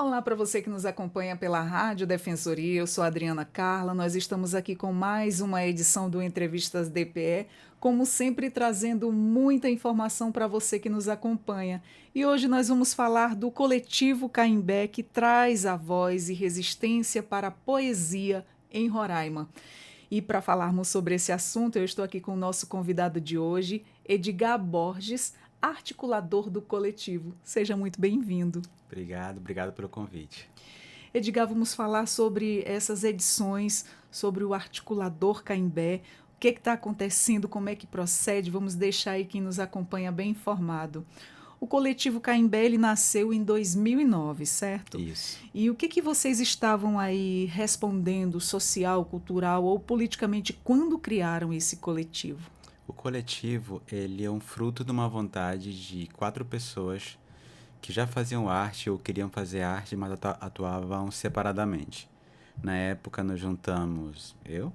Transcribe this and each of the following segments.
Olá para você que nos acompanha pela Rádio Defensoria, eu sou a Adriana Carla, nós estamos aqui com mais uma edição do Entrevistas DPE, como sempre trazendo muita informação para você que nos acompanha. E hoje nós vamos falar do coletivo Caimbé, que traz a voz e resistência para a poesia em Roraima. E para falarmos sobre esse assunto, eu estou aqui com o nosso convidado de hoje, Edgar Borges, articulador do coletivo. Seja muito bem-vindo. Obrigado pelo convite. Edgar, vamos falar sobre essas edições, sobre o articulador Caimbé, o que está acontecendo, como é que procede, vamos deixar aí quem nos acompanha bem informado. O coletivo Caimbé, ele nasceu em 2009, certo? Isso. E o que vocês estavam aí respondendo, social, cultural ou politicamente, quando criaram esse coletivo? O coletivo, ele é um fruto de uma vontade de 4 pessoas que já faziam arte ou queriam fazer arte, mas atuavam separadamente. Na época, nos juntamos eu,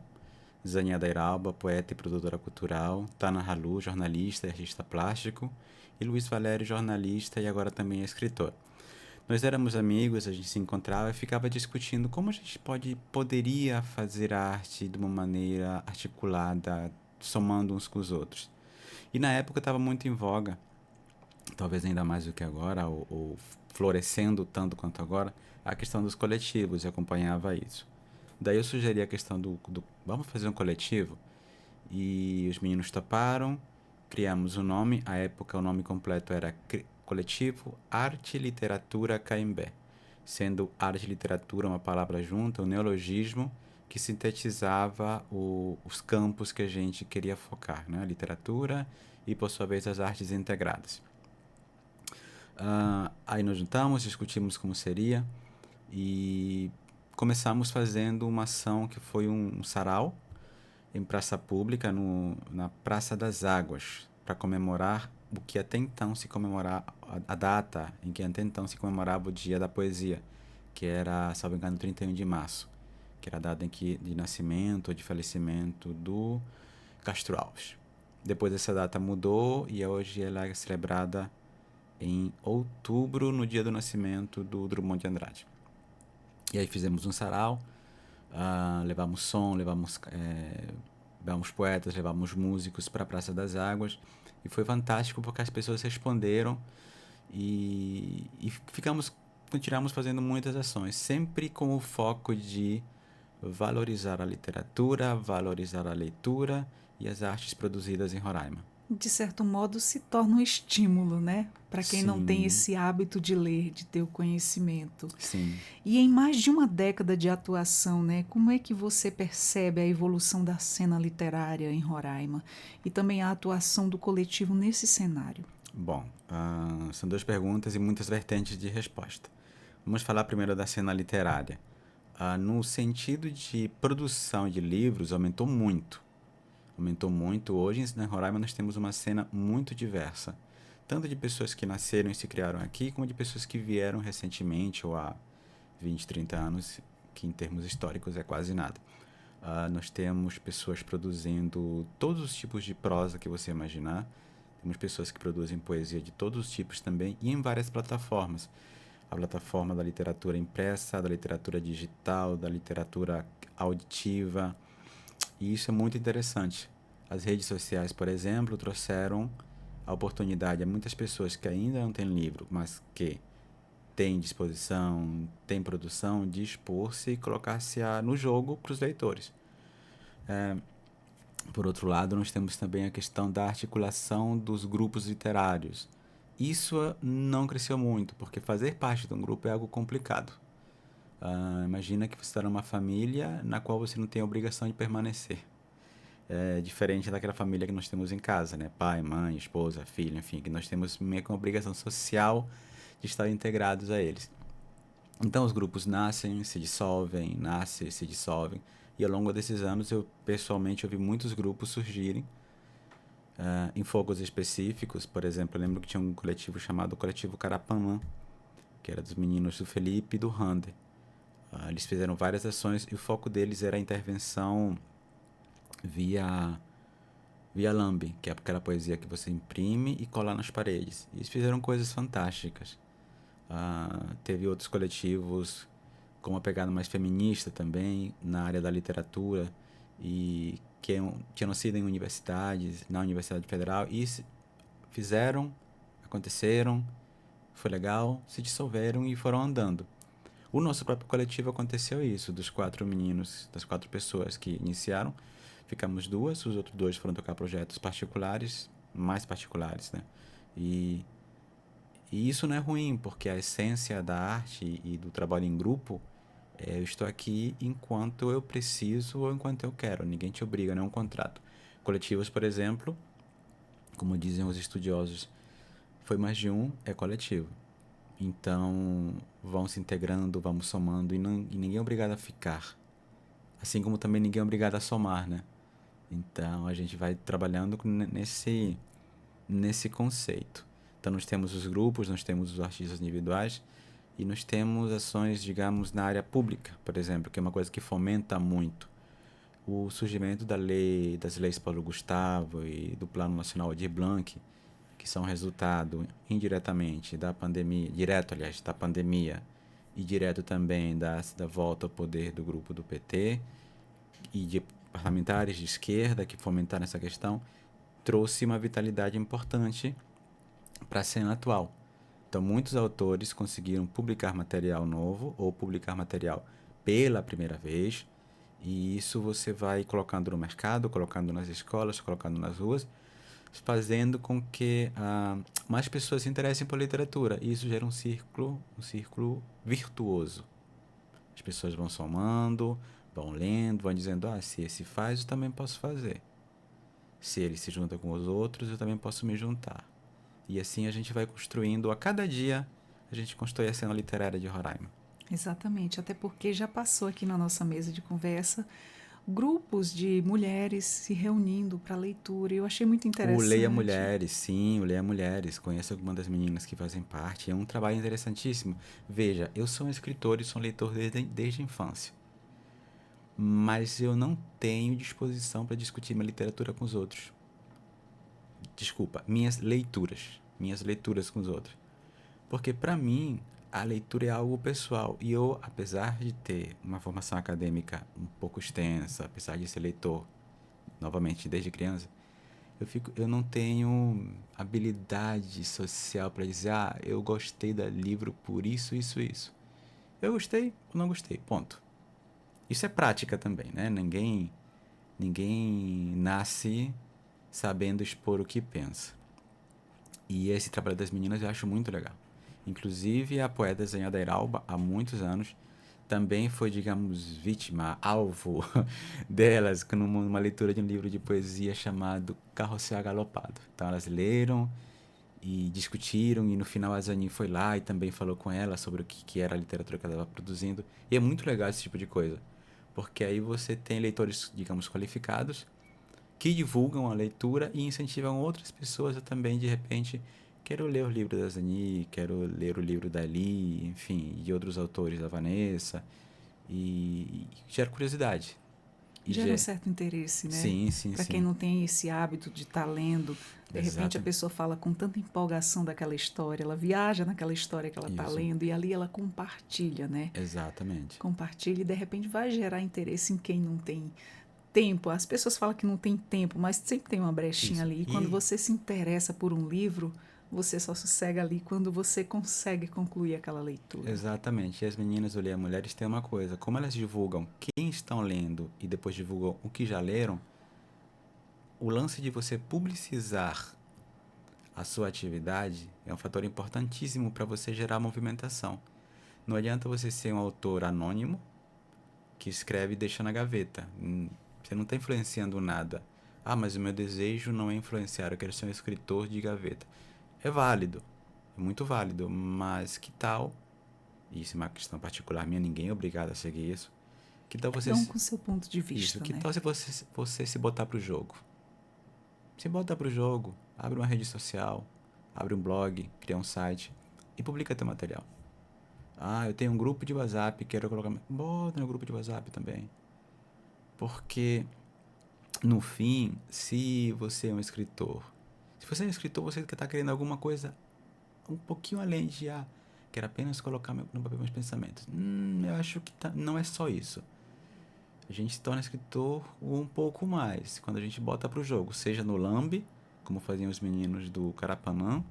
Zania Dairalba, poeta e produtora cultural, Tana Halu, jornalista e artista plástico, e Luiz Valério, jornalista e agora também escritor. Nós éramos amigos, a gente se encontrava e ficava discutindo como a gente poderia fazer arte de uma maneira articulada, somando uns com os outros. E na época estava muito em voga, talvez ainda mais do que agora, ou florescendo tanto quanto agora, a questão dos coletivos, e acompanhava isso. Daí eu sugeri a questão do vamos fazer um coletivo? E os meninos toparam, criamos o nome, à época o nome completo era Coletivo Arte e Literatura Caimbé, sendo arte e literatura uma palavra junta, um neologismo que sintetizava os campos que a gente queria focar, né? A literatura e, por sua vez, as artes integradas. Aí nos juntamos, discutimos como seria e começamos fazendo uma ação que foi um sarau em praça pública, na Praça das Águas, para comemorar o que até então se comemorava, a data em que até então se comemorava o Dia da Poesia, que era, salvo engano, 31 de março, que era a data de nascimento ou de falecimento do Castro Alves. Depois essa data mudou e hoje ela é celebrada em outubro, no dia do nascimento do Drummond de Andrade. E aí fizemos um sarau, levamos som, levamos poetas, levamos músicos para a Praça das Águas e foi fantástico porque as pessoas responderam e continuamos fazendo muitas ações, sempre com o foco de valorizar a literatura, valorizar a leitura e as artes produzidas em Roraima. De certo modo, se torna um estímulo, né? Para quem não tem Sim, esse hábito de ler, de ter o conhecimento. sim. E em mais de uma década de atuação, né? Como é que você percebe a evolução da cena literária em Roraima e também a atuação do coletivo nesse cenário? Bom, são 2 perguntas e muitas vertentes de resposta. Vamos falar primeiro da cena literária. No sentido de produção de livros, aumentou muito. Aumentou muito. Hoje, em Roraima, nós temos uma cena muito diversa. Tanto de pessoas que nasceram e se criaram aqui, como de pessoas que vieram recentemente ou há 20, 30 anos, que em termos históricos é quase nada. Nós temos pessoas produzindo todos os tipos de prosa que você imaginar. Temos pessoas que produzem poesia de todos os tipos também e em várias plataformas. A plataforma da literatura impressa, da literatura digital, da literatura auditiva. E isso é muito interessante. As redes sociais, por exemplo, trouxeram a oportunidade a muitas pessoas que ainda não têm livro, mas que têm disposição, têm produção, de expor-se e colocar-se no jogo para os leitores. Por outro lado, nós temos também a questão da articulação dos grupos literários. Isso não cresceu muito, porque fazer parte de um grupo é algo complicado. Imagina que você está numa família na qual você não tem a obrigação de permanecer. É diferente daquela família que nós temos em casa, né? Pai, mãe, esposa, filho, enfim, que nós temos meio que uma obrigação social de estar integrados a eles. Então os grupos nascem, se dissolvem, nascem, se dissolvem. E ao longo desses anos eu pessoalmente ouvi muitos grupos surgirem em focos específicos. Por exemplo, eu lembro que tinha um coletivo chamado Coletivo Carapanã, que era dos meninos do Felipe e do Rander. Eles fizeram várias ações e o foco deles era a intervenção via Lambe, que é aquela poesia que você imprime e cola nas paredes. E eles fizeram coisas fantásticas. Teve outros coletivos com uma pegada mais feminista também, na área da literatura, e que tinham nascido em universidades, na Universidade Federal, e fizeram, aconteceram, foi legal, se dissolveram e foram andando. O nosso próprio coletivo aconteceu isso, dos 4 meninos, das 4 pessoas que iniciaram, ficamos 2, os outros 2 foram tocar projetos particulares, mais particulares, né? E, e isso não é ruim, porque a essência da arte e do trabalho em grupo é: eu estou aqui enquanto eu preciso ou enquanto eu quero, ninguém te obriga, não é um contrato. Coletivos, por exemplo, como dizem os estudiosos, foi mais de um, é coletivo. Então, vão se integrando, vamos somando, e ninguém é obrigado a ficar. Assim como também ninguém é obrigado a somar, né? Então, a gente vai trabalhando nesse conceito. Então, nós temos os grupos, nós temos os artistas individuais e nós temos ações, digamos, na área pública, por exemplo, que é uma coisa que fomenta muito o surgimento das leis Paulo Gustavo e do Plano Nacional Aldir Blanc, que são resultado indiretamente da pandemia, direto, aliás, da pandemia, e direto também da volta ao poder do grupo do PT e de parlamentares de esquerda que fomentaram essa questão, trouxe uma vitalidade importante para a cena atual. Então, muitos autores conseguiram publicar material novo ou publicar material pela primeira vez, e isso você vai colocando no mercado, colocando nas escolas, colocando nas ruas, fazendo com que mais pessoas se interessem por literatura. E isso gera um círculo virtuoso. As pessoas vão somando, vão lendo, vão dizendo: se esse faz, eu também posso fazer. Se ele se junta com os outros, eu também posso me juntar. E assim a gente vai construindo, a cada dia, a gente constrói a cena literária de Roraima. Exatamente, até porque já passou aqui na nossa mesa de conversa grupos de mulheres se reunindo para leitura. Eu achei muito O Leia interessante. Mulheres, sim, o Leia Mulheres. Conheço algumas das meninas que fazem parte. É um trabalho interessantíssimo. Veja, eu sou um escritor e sou um leitor desde a infância. Mas eu não tenho disposição para discutir minha literatura com os outros. Desculpa, minhas leituras com os outros. Porque para mim, a leitura é algo pessoal. E eu, apesar de ter uma formação acadêmica um pouco extensa, apesar de ser leitor, novamente, desde criança, eu não tenho habilidade social para dizer: eu gostei do livro por isso, isso, isso. Eu gostei ou não gostei, ponto. Isso é prática também, né? Ninguém nasce sabendo expor o que pensa. E esse trabalho das meninas eu acho muito legal. Inclusive, a poeta Zenha Dairalba, há muitos anos, também foi, digamos, vítima, alvo delas, numa leitura de um livro de poesia chamado Carrossel Agalopado. Então, elas leram e discutiram, e no final a Zanin foi lá e também falou com ela sobre o que era a literatura que ela estava produzindo. E é muito legal esse tipo de coisa, porque aí você tem leitores, digamos, qualificados, que divulgam a leitura e incentivam outras pessoas a também, de repente, quero ler o livro da Zani, quero ler o livro da Ali, enfim, de outros autores, da Vanessa, e gera curiosidade. E Gera um certo interesse, né? Sim, sim, Para quem sim. não tem esse hábito de estar lendo, de repente a Exato. pessoa fala com tanta empolgação daquela história, ela viaja naquela história que ela está Isso. lendo e ali ela compartilha, né? Exatamente. Compartilha e de repente vai gerar interesse em quem não tem tempo. As pessoas falam que não tem tempo, mas sempre tem uma brechinha Isso. ali. E quando você se interessa por um livro, você só sossega ali quando você consegue concluir aquela leitura. Exatamente. E as meninas ou mulheres têm uma coisa: como elas divulgam quem estão lendo e depois divulgam o que já leram, o lance de você publicizar a sua atividade é um fator importantíssimo para você gerar movimentação. Não adianta você ser um autor anônimo que escreve e deixa na gaveta. Você não está influenciando nada. Mas o meu desejo não é influenciar, eu quero ser um escritor de gaveta. É válido, é muito válido, mas que tal, e isso é uma questão particular minha, ninguém é obrigado a seguir isso, que tal você... Cada um com seu ponto de Isso, vista, que né? tal se você se botar pro jogo? Se bota pro jogo, abre uma rede social, abre um blog, cria um site e publica teu material. Eu tenho um grupo de WhatsApp, quero colocar... Bota no grupo de WhatsApp também. Porque, no fim, se você é um escritor, se você é um escritor, você está querendo alguma coisa um pouquinho além de, quero apenas colocar no papel meus pensamentos. Eu acho que não é só isso. A gente se torna escritor um pouco mais quando a gente bota pro jogo, seja no Lambe, como faziam os meninos do Carapanã,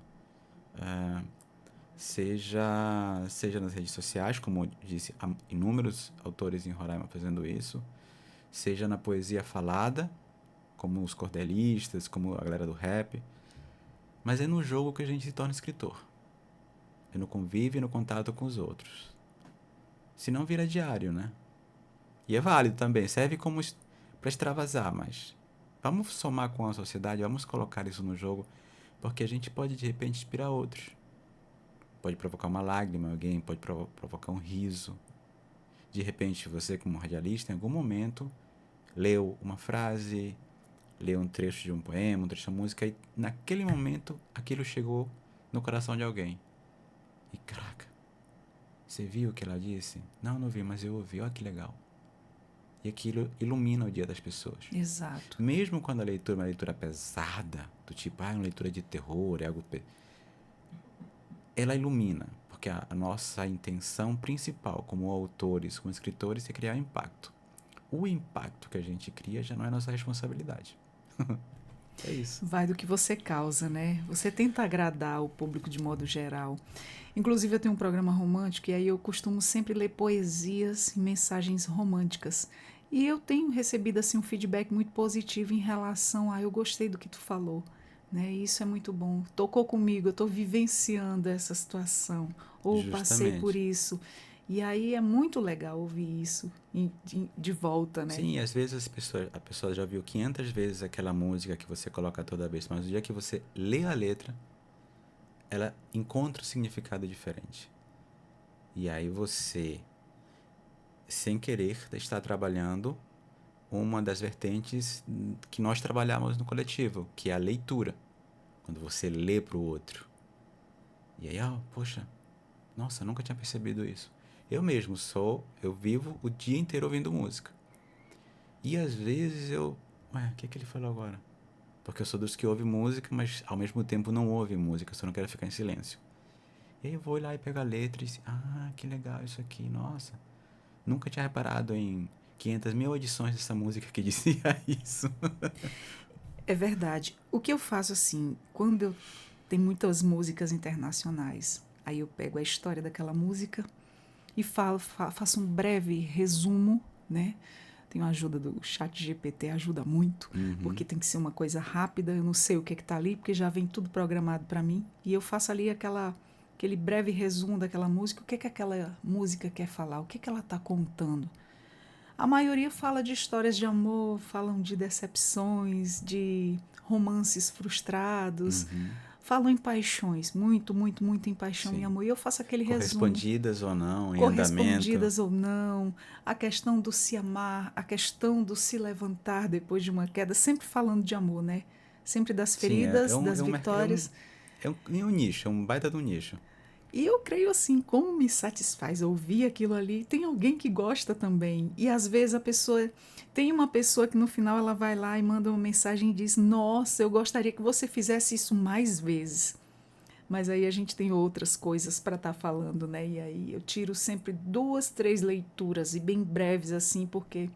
seja nas redes sociais, como eu disse, há inúmeros autores em Roraima fazendo isso, seja na poesia falada, como os cordelistas, como a galera do rap, mas é no jogo que a gente se torna escritor. É no convívio e no contato com os outros. Se não vira diário, né? E é válido também, serve como para extravasar, mas vamos somar com a sociedade, vamos colocar isso no jogo, porque a gente pode de repente inspirar outros. Pode provocar uma lágrima em alguém, pode provocar um riso. De repente, você como radialista, em algum momento, leu uma frase, leu um trecho de um poema, um trecho de uma música, e naquele momento, aquilo chegou no coração de alguém. E caraca, você viu o que ela disse? Não vi, mas eu ouvi, olha que legal. E aquilo ilumina o dia das pessoas. Exato. Mesmo quando a leitura é uma leitura pesada, do tipo, uma leitura de terror, é algo... Ela ilumina, porque a nossa intenção principal como autores, como escritores, é criar impacto. O impacto que a gente cria já não é nossa responsabilidade. É isso. Vai do que você causa, né? Você tenta agradar o público de modo geral. Inclusive, eu tenho um programa romântico e aí eu costumo sempre ler poesias e mensagens românticas. E eu tenho recebido assim um feedback muito positivo em relação a eu gostei do que tu falou, né? E isso é muito bom. Tocou comigo, eu estou vivenciando essa situação ou passei por Justamente. isso. E aí é muito legal ouvir isso de volta, né? Sim, às vezes a pessoa já ouviu 500 vezes aquela música que você coloca toda vez, mas no dia que você lê a letra, ela encontra um significado diferente. E aí você, sem querer, está trabalhando uma das vertentes que nós trabalhamos no coletivo, que é a leitura. Quando você lê para o outro. E aí, poxa, nossa, nunca tinha percebido isso. Eu mesmo eu vivo o dia inteiro ouvindo música. E às vezes o que ele falou agora? Porque eu sou dos que ouve música, mas ao mesmo tempo não ouve música, só não quero ficar em silêncio. E aí eu vou lá e pego a letra e que legal isso aqui, nossa. Nunca tinha reparado em 500 mil edições dessa música que dizia isso. É verdade. O que eu faço assim, quando eu tenho muitas músicas internacionais, aí eu pego a história daquela música e faço um breve resumo, né? Tenho a ajuda do chat GPT, ajuda muito, porque tem que ser uma coisa rápida, eu não sei o que está ali, porque já vem tudo programado para mim, e eu faço ali aquele breve resumo daquela música, o que aquela música quer falar, o que ela está contando. A maioria fala de histórias de amor, falam de decepções, de romances frustrados, falam em paixões, muito, muito, muito em paixão e Sim. amor. E eu faço aquele resumo. Correspondidas ou não, em Correspondidas andamento. ou não, a questão do se amar, a questão do se levantar depois de uma queda, sempre falando de amor, né? Sempre das Sim, feridas, das vitórias. é um nicho, é um baita de um nicho. E eu creio assim, como me satisfaz ouvir aquilo ali. Tem alguém que gosta também. E às vezes tem uma pessoa que no final ela vai lá e manda uma mensagem e diz: Nossa, eu gostaria que você fizesse isso mais vezes. Mas aí a gente tem outras coisas para estar falando, né? E aí eu tiro sempre 2, 3 leituras e bem breves assim, porque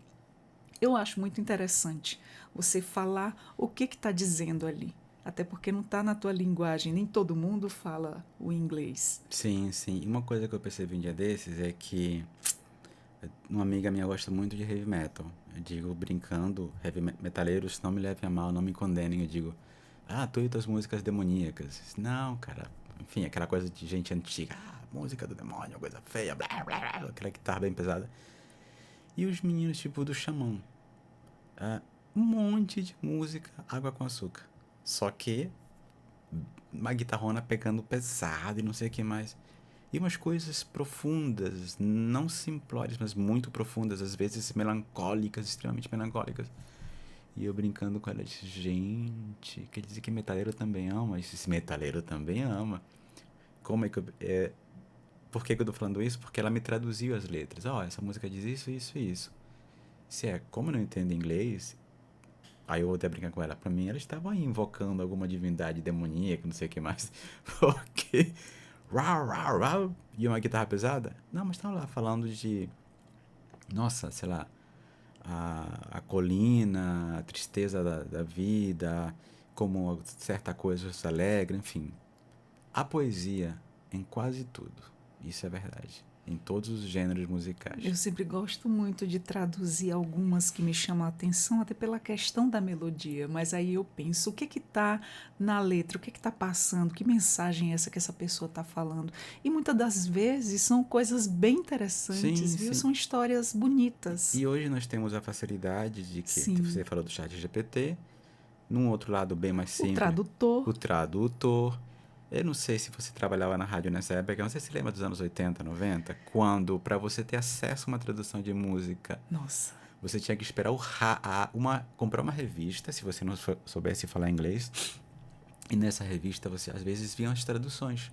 eu acho muito interessante você falar o que está dizendo ali. Até porque não está na tua linguagem, nem todo mundo fala o inglês. Sim, sim. E uma coisa que eu percebi um dia desses é que uma amiga minha gosta muito de heavy metal. Eu digo brincando, metaleiros, não me levem a mal, não me condenem. Eu digo, tu e tuas músicas demoníacas. Não, cara. Enfim, aquela coisa de gente antiga. Música do demônio, coisa feia, blá, blá, blá, aquela guitarra bem pesada. E os meninos, tipo, do Xamã. Um monte de música, água com açúcar. Só que uma guitarrona pegando pesado e não sei o que mais. E umas coisas profundas, não simplórias, mas muito profundas, às vezes melancólicas, extremamente melancólicas. E eu brincando com ela, disse, gente, quer dizer que metaleiro também ama? Esse metaleiro também ama. Como é que por que eu tô falando isso? Porque ela me traduziu as letras. Essa música diz isso, isso e isso. Como eu não entendo inglês, aí eu vou até brincar com ela. Pra mim, ela estava invocando alguma divindade demoníaca, não sei o que mais. Porque Rau, rau, rau, e uma guitarra pesada. Não, mas estão lá falando de, nossa, sei lá, a colina, a tristeza da vida, como certa coisa os alegra, enfim. Há poesia em quase tudo. Isso é verdade. Em todos os gêneros Eu musicais. sempre gosto muito de traduzir algumas que me chamam a atenção, até pela questão da melodia, mas aí eu penso, o que que tá na letra, o que que tá passando, que mensagem é essa que essa pessoa tá falando? E muitas das vezes são coisas bem interessantes, Sim, viu? sim. São histórias bonitas. E hoje nós temos a facilidade de que Sim. você falou do chat GPT, num outro lado bem mais O simples, tradutor, o tradutor. Eu não sei se você trabalhava na rádio nessa época, eu não sei se você lembra dos anos 80, 90, quando para você ter acesso a uma tradução de música, nossa, você tinha que esperar comprar uma revista, se você não soubesse falar inglês, e nessa revista você às vezes via as traduções.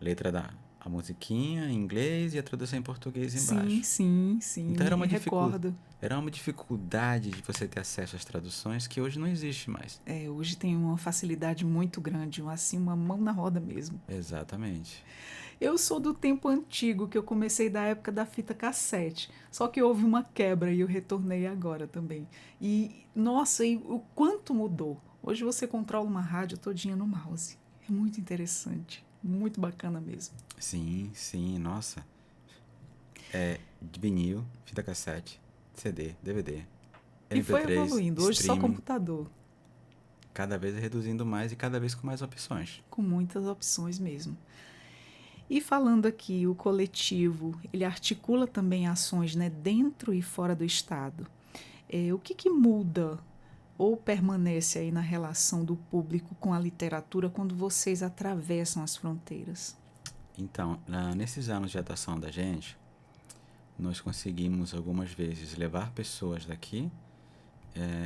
Letra da a musiquinha em inglês e a tradução em português sim, embaixo. sim, sim, Então me recordo. era uma dificuldade de você ter acesso às traduções que hoje não existe mais. É, hoje tem uma facilidade muito grande, assim, uma mão na roda mesmo. Exatamente. Eu sou do tempo antigo, que eu comecei da época da fita cassete. Só que houve uma quebra e eu retornei agora também. E, nossa, e o quanto mudou. Hoje você controla uma rádio todinha no mouse. É muito interessante. Muito bacana mesmo. Sim, sim, nossa. É de vinil, fita cassete, CD, DVD, E foi MP3, evoluindo. Hoje só streaming, computador, cada vez reduzindo mais e cada vez com mais opções. com muitas opções mesmo. E falando aqui, o coletivo, ele articula também ações, né, dentro e fora do Estado. O que que muda ou permanece aí na relação do público com a literatura quando vocês atravessam as fronteiras? Então, nesses anos de atuação da gente, nós conseguimos algumas vezes levar pessoas daqui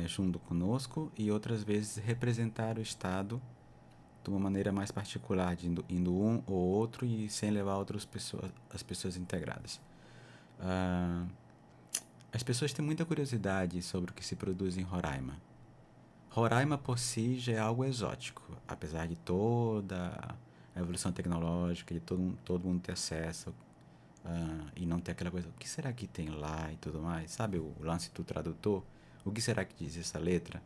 junto conosco e outras vezes representar o Estado de uma maneira mais particular, indo um ou outro e sem levar as pessoas integradas. Ah, as pessoas têm muita curiosidade sobre o que se produz em Roraima. Roraima por si já é algo exótico, apesar de toda a evolução tecnológica, de todo mundo ter acesso e não ter aquela coisa, o que será que tem lá e tudo mais, sabe o lance do tradutor? O que será que diz essa letra?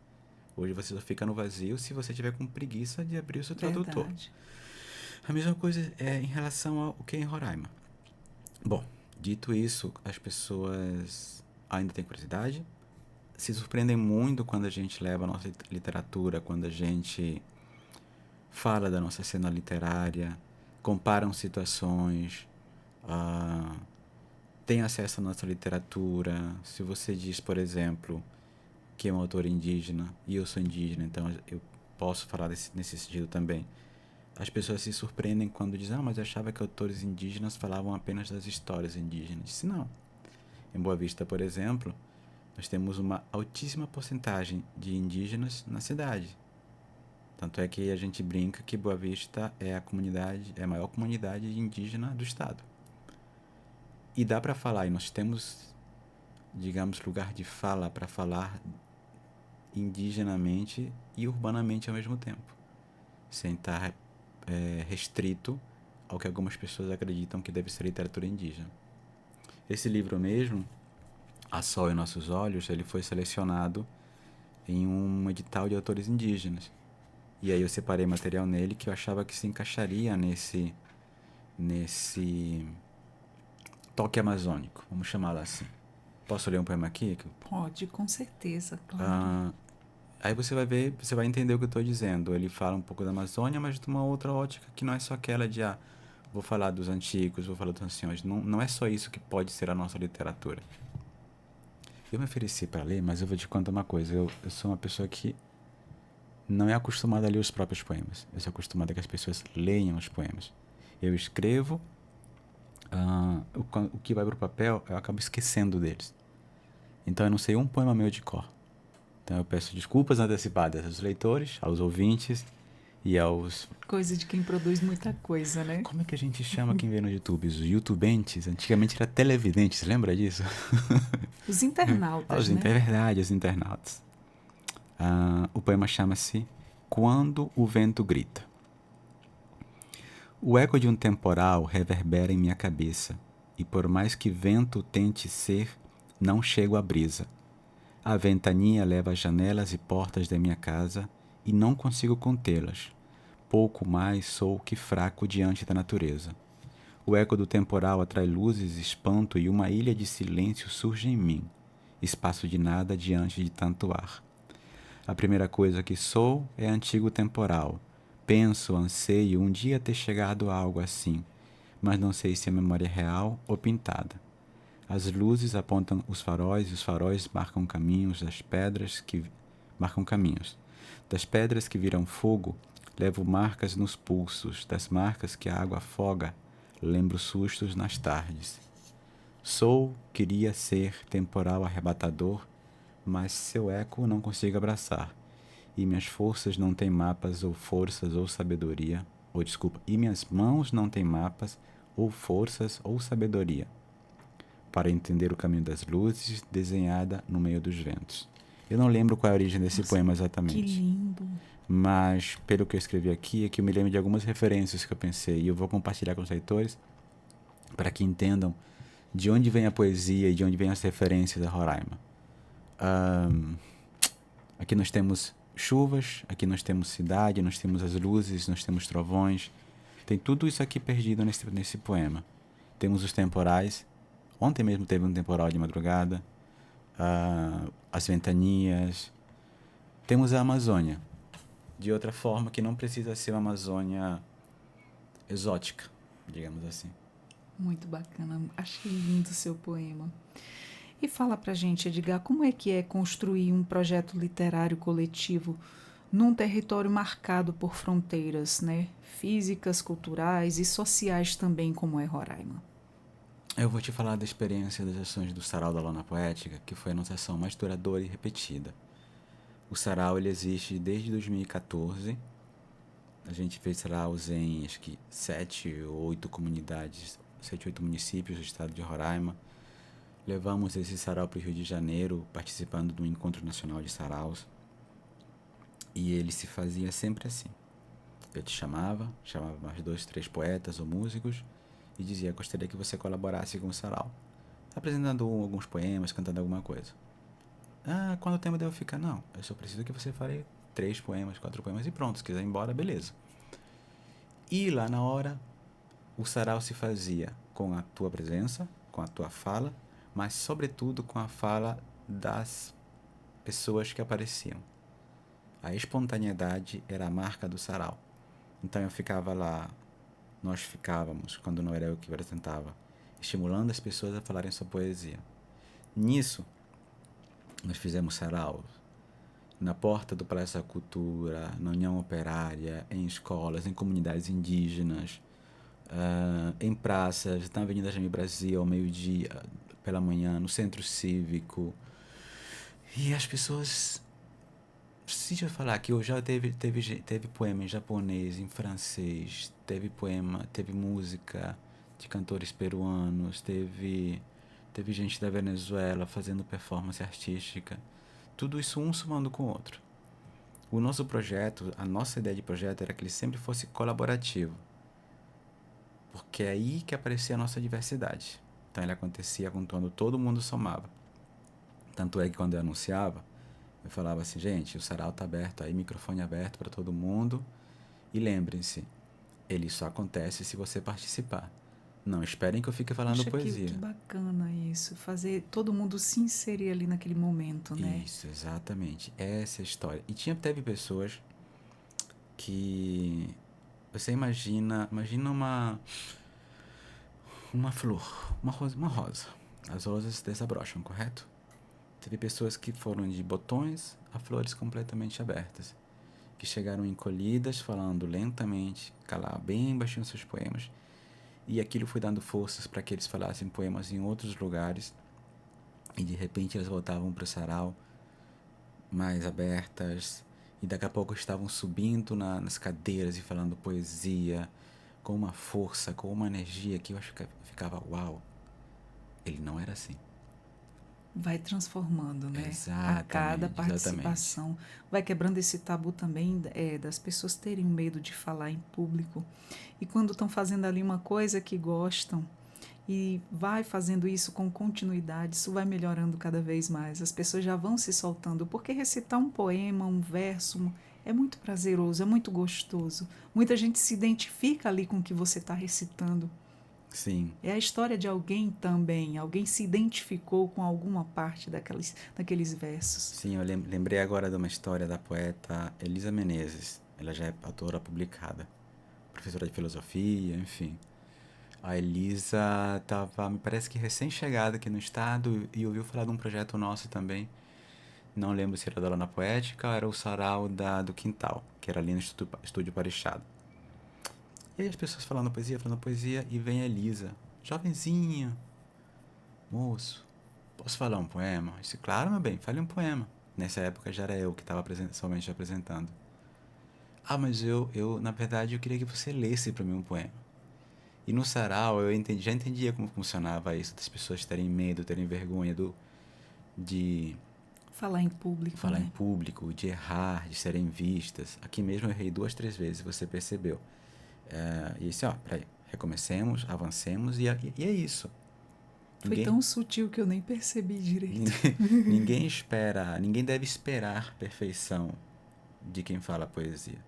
Hoje você só fica no vazio se você tiver com preguiça de abrir o seu tradutor. Verdade. A mesma coisa é em relação ao que é em Roraima. Bom, dito isso, as pessoas ainda têm curiosidade, se surpreendem muito quando a gente leva a nossa literatura, quando a gente fala da nossa cena literária, comparam situações, tem acesso à nossa literatura. Se você diz, por exemplo, que é um autor indígena e eu sou indígena, então eu posso falar nesse sentido também. As pessoas se surpreendem quando dizem, mas eu achava que autores indígenas falavam apenas das histórias indígenas. Disse, não. Em Boa Vista, por exemplo, nós temos uma altíssima porcentagem de indígenas na cidade. Tanto é que a gente brinca que Boa Vista é a maior comunidade indígena do estado. E dá para falar, e nós temos, digamos, lugar de fala para falar indigenamente e urbanamente ao mesmo tempo, sem estar restrito ao que algumas pessoas acreditam que deve ser literatura indígena. Esse livro mesmo, A Sol em Nossos Olhos, ele foi selecionado em um edital de autores indígenas. E aí eu separei material nele que eu achava que se encaixaria nesse toque amazônico, vamos chamá-lo assim. Posso ler um poema aqui? Pode, com certeza, claro. Aí você vai ver, você vai entender o que eu estou dizendo. Ele fala um pouco da Amazônia, mas de uma outra ótica que não é só aquela de, vou falar dos antigos, vou falar dos anciões. Não, não é só isso que pode ser a nossa literatura. Eu me ofereci para ler, mas eu vou te contar uma coisa. Eu sou uma pessoa que não é acostumada a ler os próprios poemas. Eu sou acostumada a que as pessoas leiam os poemas. Eu escrevo, o que vai para o papel, eu acabo esquecendo deles. Então eu não sei um poema meu de cor. Então eu peço desculpas antecipadas aos leitores, aos ouvintes e aos... Coisa de quem produz muita coisa, né? Como é que a gente chama quem vê no YouTube? Os youtubentes? Antigamente era televidentes, lembra disso? Os internautas, né? É verdade, os internautas. O poema chama-se Quando o Vento Grita. O eco de um temporal reverbera em minha cabeça, e por mais que vento tente ser, não chego à brisa. A ventania leva as janelas e portas da minha casa e não consigo contê-las. Pouco mais sou que fraco diante da natureza. O eco do temporal atrai luzes, espanto e uma ilha de silêncio surge em mim, espaço de nada diante de tanto ar. A primeira coisa que sou é antigo temporal. Penso, anseio um dia ter chegado a algo assim, mas não sei se a memória é real ou pintada. As luzes apontam os faróis e os faróis marcam caminhos das pedras que marcam caminhos. Das pedras que viram fogo, levo marcas nos pulsos, das marcas que a água afoga, lembro sustos nas tardes. Sou, queria ser temporal arrebatador, mas seu eco não consigo abraçar. E minhas forças não têm mapas ou forças ou sabedoria, ou desculpa, e minhas mãos não têm mapas ou forças ou sabedoria para entender o caminho das luzes desenhada no meio dos ventos. Eu não lembro qual é a origem desse Nossa, poema que exatamente, lindo. mas pelo que eu escrevi aqui é que eu me lembro de algumas referências que eu pensei e eu vou compartilhar com os leitores para que entendam de onde vem a poesia e de onde vem as referências a Roraima. Aqui nós temos chuvas, aqui nós temos cidade, nós temos as luzes, nós temos trovões. Tem tudo isso aqui perdido nesse poema. Temos os temporais. Ontem mesmo teve um temporal de madrugada. As ventanias. Temos a Amazônia. De outra forma que não precisa ser uma Amazônia exótica, digamos assim. Muito bacana. Achei lindo o seu poema. E fala pra gente, Edgar, como é que é construir um projeto literário coletivo num território marcado por fronteiras, né? Físicas, culturais e sociais também, como é Roraima? Eu vou te falar da experiência das ações do Sarau da Lona Poética, que foi a nossa ação mais duradoura e repetida. O Sarau ele existe desde 2014. A gente fez saraus em acho que 7 ou 8 comunidades, 7 ou 8 municípios do estado de Roraima. Levamos esse sarau para o Rio de Janeiro, participando do Encontro Nacional de Saraus. E ele se fazia sempre assim. Eu te chamava mais 2, 3 poetas ou músicos e dizia: gostaria que você colaborasse com o sarau, apresentando alguns poemas, cantando alguma coisa. Quanto tempo devo ficar? Não, eu só preciso que você fale 3 poemas, 4 poemas e pronto. Se quiser ir embora, beleza. E lá na hora, o sarau se fazia com a tua presença, com a tua fala, mas sobretudo com a fala das pessoas que apareciam. A espontaneidade era a marca do sarau. Então eu ficava lá, nós ficávamos, quando não era eu que apresentava, estimulando as pessoas a falarem sua poesia. Nisso, nós fizemos sarau na porta do Palácio da Cultura, na União Operária, em escolas, em comunidades indígenas, em praças, na Avenida Jaime Brasil, ao meio-dia, pela manhã, no Centro Cívico. E as pessoas... Deixa eu falar que eu já teve poema em japonês, em francês, teve música de cantores peruanos, teve gente da Venezuela fazendo performance artística. Tudo isso um somando com o outro. O nosso projeto, a nossa ideia de projeto era que ele sempre fosse colaborativo. Porque é aí que aparecia a nossa diversidade. Então ele acontecia quando todo mundo somava. Tanto é que quando eu anunciava, eu falava assim: gente, o sarau está aberto aí, microfone aberto para todo mundo. E lembrem-se, ele só acontece se você participar. Não esperem que eu fique falando Poxa, que poesia. bacana isso. Fazer todo mundo se inserir ali naquele momento, né? Isso, exatamente. Essa é a história. E teve pessoas que... Você imagina uma flor, uma rosa. As rosas desabrocham, correto? Teve pessoas que foram de botões a flores completamente abertas, que chegaram encolhidas, falando lentamente, calar bem baixinho seus poemas, e aquilo foi dando forças para que eles falassem poemas em outros lugares, e de repente elas voltavam para o sarau mais abertas, e daqui a pouco estavam subindo nas cadeiras e falando poesia, com uma força, com uma energia que eu acho que ficava: uau, ele não era assim. vai transformando, né? A cada Exatamente, exatamente. participação, vai quebrando esse tabu também das pessoas terem medo de falar em público. E quando estão fazendo ali uma coisa que gostam e vai fazendo isso com continuidade, isso vai melhorando cada vez mais. As pessoas já vão se soltando, porque recitar um poema, um verso, é muito prazeroso, é muito gostoso. Muita gente se identifica ali com o que você está recitando. Sim, É a história de alguém também. Alguém se identificou com alguma parte daqueles versos. sim, eu lembrei agora de uma história da poeta Elisa Menezes. Ela já é autora publicada, professora de filosofia, enfim. A Elisa estava, me parece que recém-chegada aqui no estado e ouviu falar de um projeto nosso também. Não lembro se era da Lona Poética ou era o sarau do Quintal, que era ali no Estúdio Parixado. E aí as pessoas falando poesia, e vem a Elisa, jovenzinha, moço, posso falar um poema? Eu disse, claro, meu bem, fale um poema. Nessa época já era eu que estava somente apresentando. Ah, mas na verdade, eu queria que você lesse para mim um poema. E no sarau eu já entendia como funcionava isso, das pessoas terem medo, terem vergonha de Falar em público, falar em né? público, de errar, de serem vistas. Aqui mesmo eu errei 2, 3 vezes, você percebeu. E disse, ó, peraí, recomecemos, avancemos e é isso. Foi Ninguém, tão sutil que eu nem percebi direito. ninguém espera, ninguém deve esperar perfeição de quem fala poesia.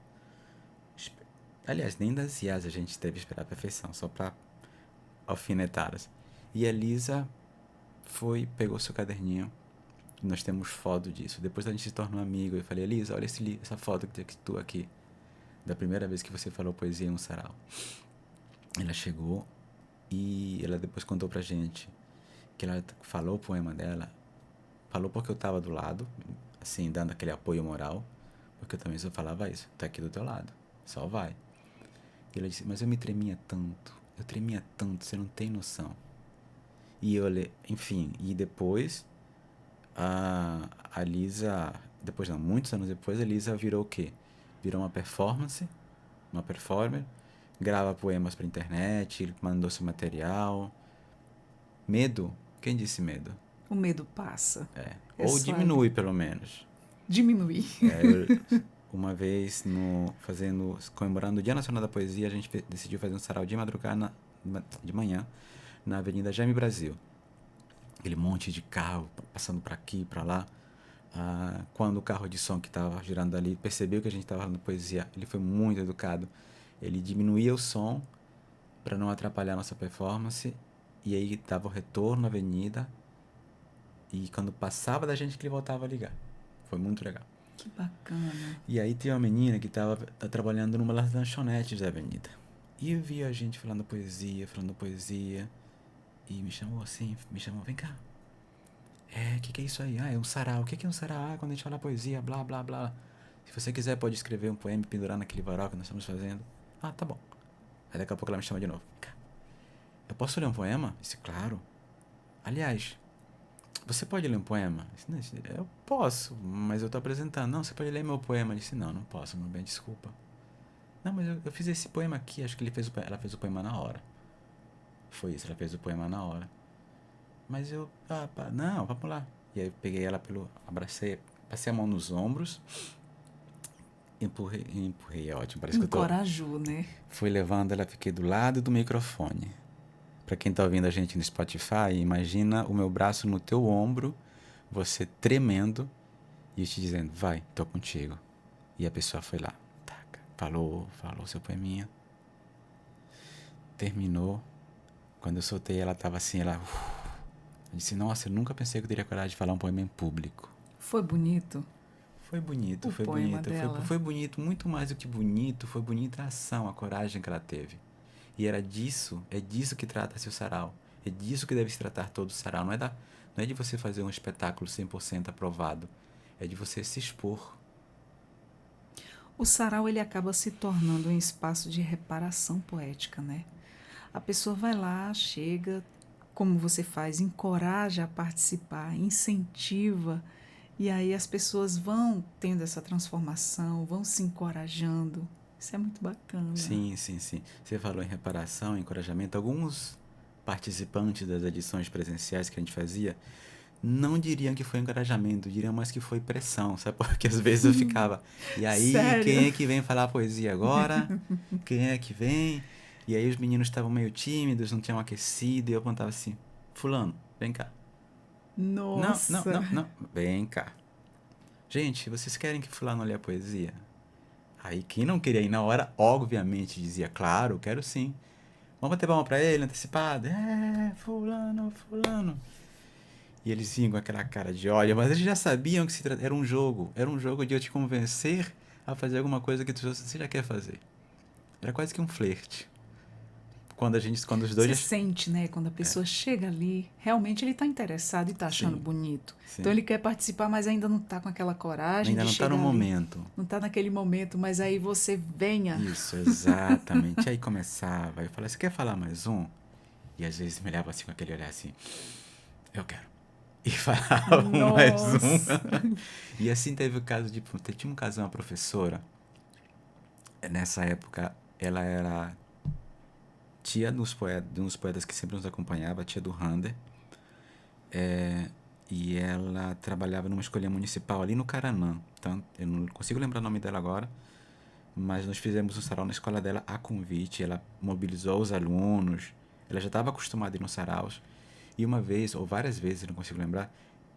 Aliás, nem das IAs a gente deve esperar perfeição, só para alfinetadas. E a Lisa pegou seu caderninho, nós temos foto disso. Depois a gente se tornou amigo. Eu falei, Elisa, olha essa foto que tu aqui, da primeira vez que você falou poesia em um sarau. Ela chegou e ela depois contou pra gente que ela falou o poema dela, falou porque eu tava do lado, assim, dando aquele apoio moral, porque eu também só falava isso, tá aqui do teu lado, só vai. E ela disse, mas eu tremia tanto, você não tem noção. E eu, enfim, e depois a Lisa, depois não, muitos anos depois, a Lisa virou o quê? Virou uma performer, grava poemas pra internet, mandou seu material. Medo? Quem disse medo? O medo passa. É Ou suave. diminui, pelo menos. Diminuir. Eu, uma vez, comemorando o Dia Nacional da Poesia, a gente decidiu fazer um sarau de madrugada, de manhã, na Avenida Jaime Brasil. Aquele monte de carro passando para aqui e para lá. Quando o carro de som que estava girando ali percebeu que a gente estava falando poesia, ele foi muito educado. Ele diminuía o som para não atrapalhar a nossa performance. E aí dava o retorno na avenida. E quando passava da gente, que ele voltava a ligar. Foi muito legal. Que bacana. E aí tinha uma menina que estava trabalhando numa das lanchonetes da avenida. E eu via a gente falando poesia. E me chamou assim, vem cá. O que é isso aí? É um sarau. O que é um sarau? Quando a gente fala poesia, blá, blá, blá. Se você quiser, pode escrever um poema e pendurar naquele varal que nós estamos fazendo. Ah, tá bom. Aí daqui a pouco ela me chama de novo. Vem cá. Eu posso ler um poema? Eu disse, claro. Aliás, você pode ler um poema? Eu disse, eu posso, mas eu tô apresentando. Não, você pode ler meu poema. Eu disse, não posso, meu bem, desculpa. Não, mas eu fiz esse poema aqui. Acho que ela fez o poema na hora. Foi isso, ela fez o poema na hora. Mas não, vamos lá. E aí eu peguei ela abracei, passei a mão nos ombros, empurrei, é ótimo, parece que eu tô... Encorajou, né? Fui levando ela, fiquei do lado do microfone. Pra quem tá ouvindo a gente no Spotify, imagina o meu braço no teu ombro, você tremendo e eu te dizendo, vai, tô contigo. E a pessoa foi lá, taca, falou seu poeminha. Terminou. Quando eu soltei, ela tava assim, eu disse, nossa, eu nunca pensei que eu teria coragem de falar um poema em público. Foi bonito Foi bonito, o foi poema bonito. dela. Foi bonito, muito mais do que bonito, foi bonita a ação, a coragem que ela teve. E é disso que trata-se o sarau. É disso que deve se tratar todo o sarau. Não é de você fazer um espetáculo 100% aprovado. É de você se expor. O sarau ele acaba se tornando um espaço de reparação poética, né? A pessoa vai lá, chega, como você faz, encoraja a participar, incentiva, e aí as pessoas vão tendo essa transformação, vão se encorajando. Isso é muito bacana. Sim, sim, sim. Você falou em reparação, encorajamento. Alguns participantes das edições presenciais que a gente fazia Não diriam que foi encorajamento, diriam mais que foi pressão, sabe? Porque às vezes eu ficava, e aí, quem Sério? é que vem falar poesia agora? Quem é que vem? E aí os meninos estavam meio tímidos, não tinham aquecido, e eu apontava assim, fulano, vem cá. Não, não, Nossa. não, não, vem cá. Gente, vocês querem que fulano leia poesia? Aí quem não queria ir na hora, obviamente dizia, claro, quero sim. Vamos bater palma pra ele, antecipado. É, fulano, fulano. E eles vinham com aquela cara de ódio, mas eles já sabiam que era um jogo. Era um jogo de eu te convencer a fazer alguma coisa que você já quer fazer. Era quase que um flerte. Quando os dois Você já... sente, né, quando a pessoa chega ali, realmente ele está interessado e está achando Sim, bonito. Então sim. ele quer participar, mas ainda não está com aquela coragem Ainda de não tá no chegar ali. momento. Não está naquele momento, mas aí você venha. Isso, exatamente. Aí começava, eu falava, você quer falar mais um? E às vezes me olhava assim com aquele olhar assim, eu quero. E falava um mais um. Nossa. E assim teve o caso de. Tinha um caso de uma professora. Nessa época, ela era tia de uns poetas que sempre nos acompanhava, tia do Rander. E ela trabalhava numa escolinha municipal ali no Caranã. Então, eu não consigo lembrar o nome dela agora, mas nós fizemos um sarau na escola dela a convite. Ela mobilizou os alunos. Ela já estava acostumada a ir nos saraus. E uma vez, ou várias vezes, não consigo lembrar,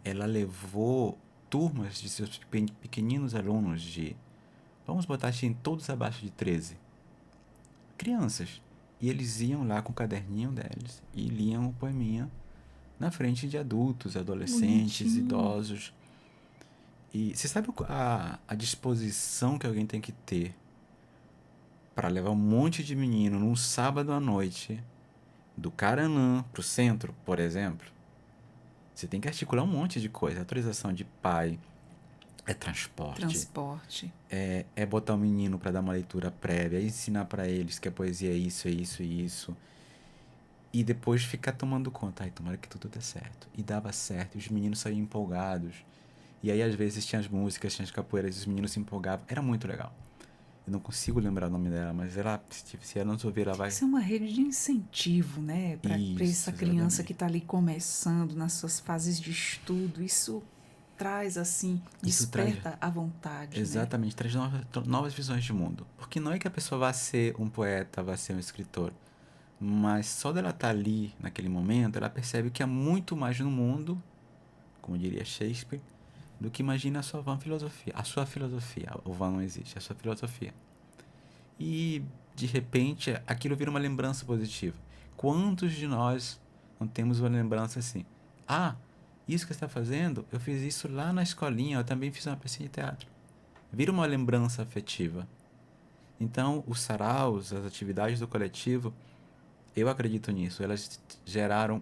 ela levou turmas de seus pequeninos alunos de, vamos botar assim, todos abaixo de 13 crianças. E eles iam lá com o caderninho deles e liam o poeminha na frente de adultos, adolescentes, Bonitinho. idosos. E você sabe a disposição que alguém tem que ter para levar um monte de menino num sábado à noite do Caranã pro centro, por exemplo? Você tem que articular um monte de coisa. Autorização de pai, é transporte, Transporte. é botar o menino para dar uma leitura prévia, é ensinar para eles que a poesia é isso, é isso e isso. E depois ficar tomando conta. Ai, tomara que tudo dê certo. E dava certo, e os meninos saíam empolgados. E aí às vezes tinha as músicas, tinha as capoeiras, e os meninos se empolgavam. Era muito legal. Eu não consigo lembrar o nome dela, mas ela, se ela não ouvir, ela Tem que vai... ser uma rede de incentivo, né, para essa Isso, criança que exatamente. está ali começando nas suas fases de estudo. Isso traz, assim, Isso traz... desperta a vontade, né? Exatamente, traz novas visões de mundo. Porque não é que a pessoa vá ser um poeta, vá ser um escritor. Mas só dela estar ali naquele momento, ela percebe que há muito mais no mundo, como diria Shakespeare, do que imagina a sua vã filosofia. A sua filosofia. O vã não existe, a sua filosofia. E, de repente, aquilo vira uma lembrança positiva. Quantos de nós não temos uma lembrança assim? Ah, isso que você está fazendo, eu fiz isso lá na escolinha, eu também fiz uma peça de teatro. Vira uma lembrança afetiva. Então, os saraus, as atividades do coletivo, eu acredito nisso. Elas geraram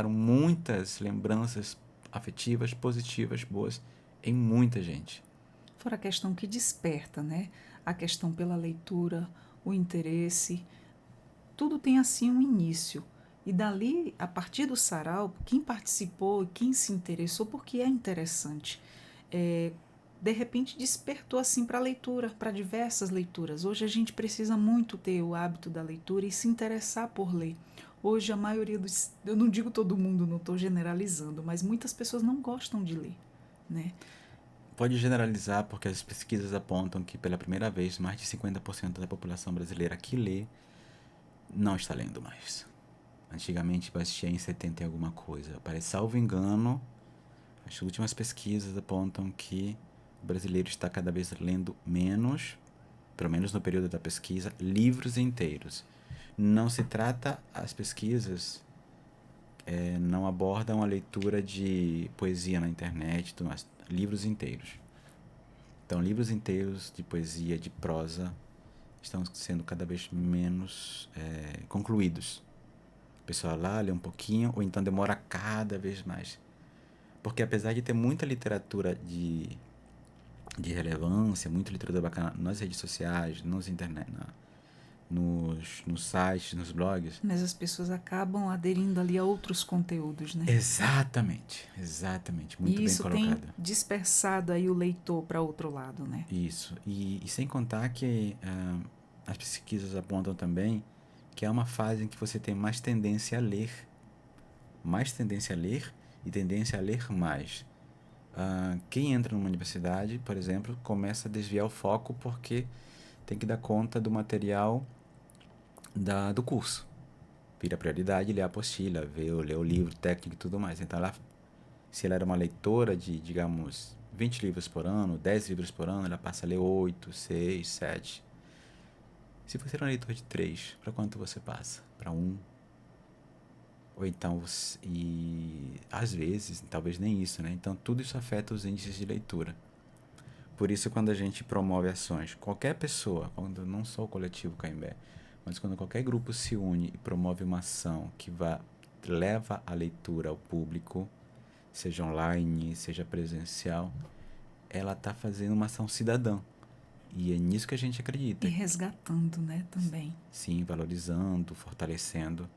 muitas lembranças afetivas, positivas, boas em muita gente. Fora a questão que desperta, né? A questão pela leitura, o interesse, tudo tem assim um início. E dali, a partir do sarau, quem participou, quem se interessou, porque é interessante, é, de repente despertou assim para a leitura, para diversas leituras. Hoje a gente precisa muito ter o hábito da leitura e se interessar por ler. Hoje a maioria dos, eu não digo todo mundo, não estou generalizando, mas muitas pessoas não gostam de ler, né? Pode generalizar porque as pesquisas apontam que pela primeira vez mais de 50% da população brasileira que lê não está lendo mais. Antigamente batia em 70 e alguma coisa. Parece, salvo engano, as últimas pesquisas apontam que o brasileiro está cada vez lendo menos, pelo menos no período da pesquisa, livros inteiros. Não se trata, as pesquisas não abordam a leitura de poesia na internet, mas livros inteiros. Então, livros inteiros de poesia, de prosa, estão sendo cada vez menos concluídos. A pessoa lá lê um pouquinho, ou então demora cada vez mais. Porque apesar de ter muita literatura de relevância, muita literatura bacana nas redes sociais, nos internet, nos sites, nos blogs. Mas as pessoas acabam aderindo ali a outros conteúdos, né? Exatamente, exatamente, muito E bem isso tem colocado. dispersado aí o leitor para outro lado, né? Isso. E sem contar que as pesquisas apontam também que é uma fase em que você tem mais tendência a ler e tendência a ler mais. Quem entra numa universidade, por exemplo, começa a desviar o foco porque tem que dar conta do material do curso. Vira prioridade ler a apostila, ler o livro técnico e tudo mais. Então, se ela era uma leitora de, digamos, 20 livros por ano, 10 livros por ano, ela passa a ler 8, 6, 7. Se você era um leitor de 3, para quanto você passa? Para 1? Ou então, e às vezes, talvez nem isso, né? Então, tudo isso afeta os índices de leitura. Por isso, quando a gente promove ações, qualquer pessoa, quando não só o coletivo Caimbé, mas quando qualquer grupo se une e promove uma ação que leva a leitura ao público, seja online, seja presencial, ela está fazendo uma ação cidadã. E é nisso que a gente acredita. E resgatando, né, também. Sim, valorizando, fortalecendo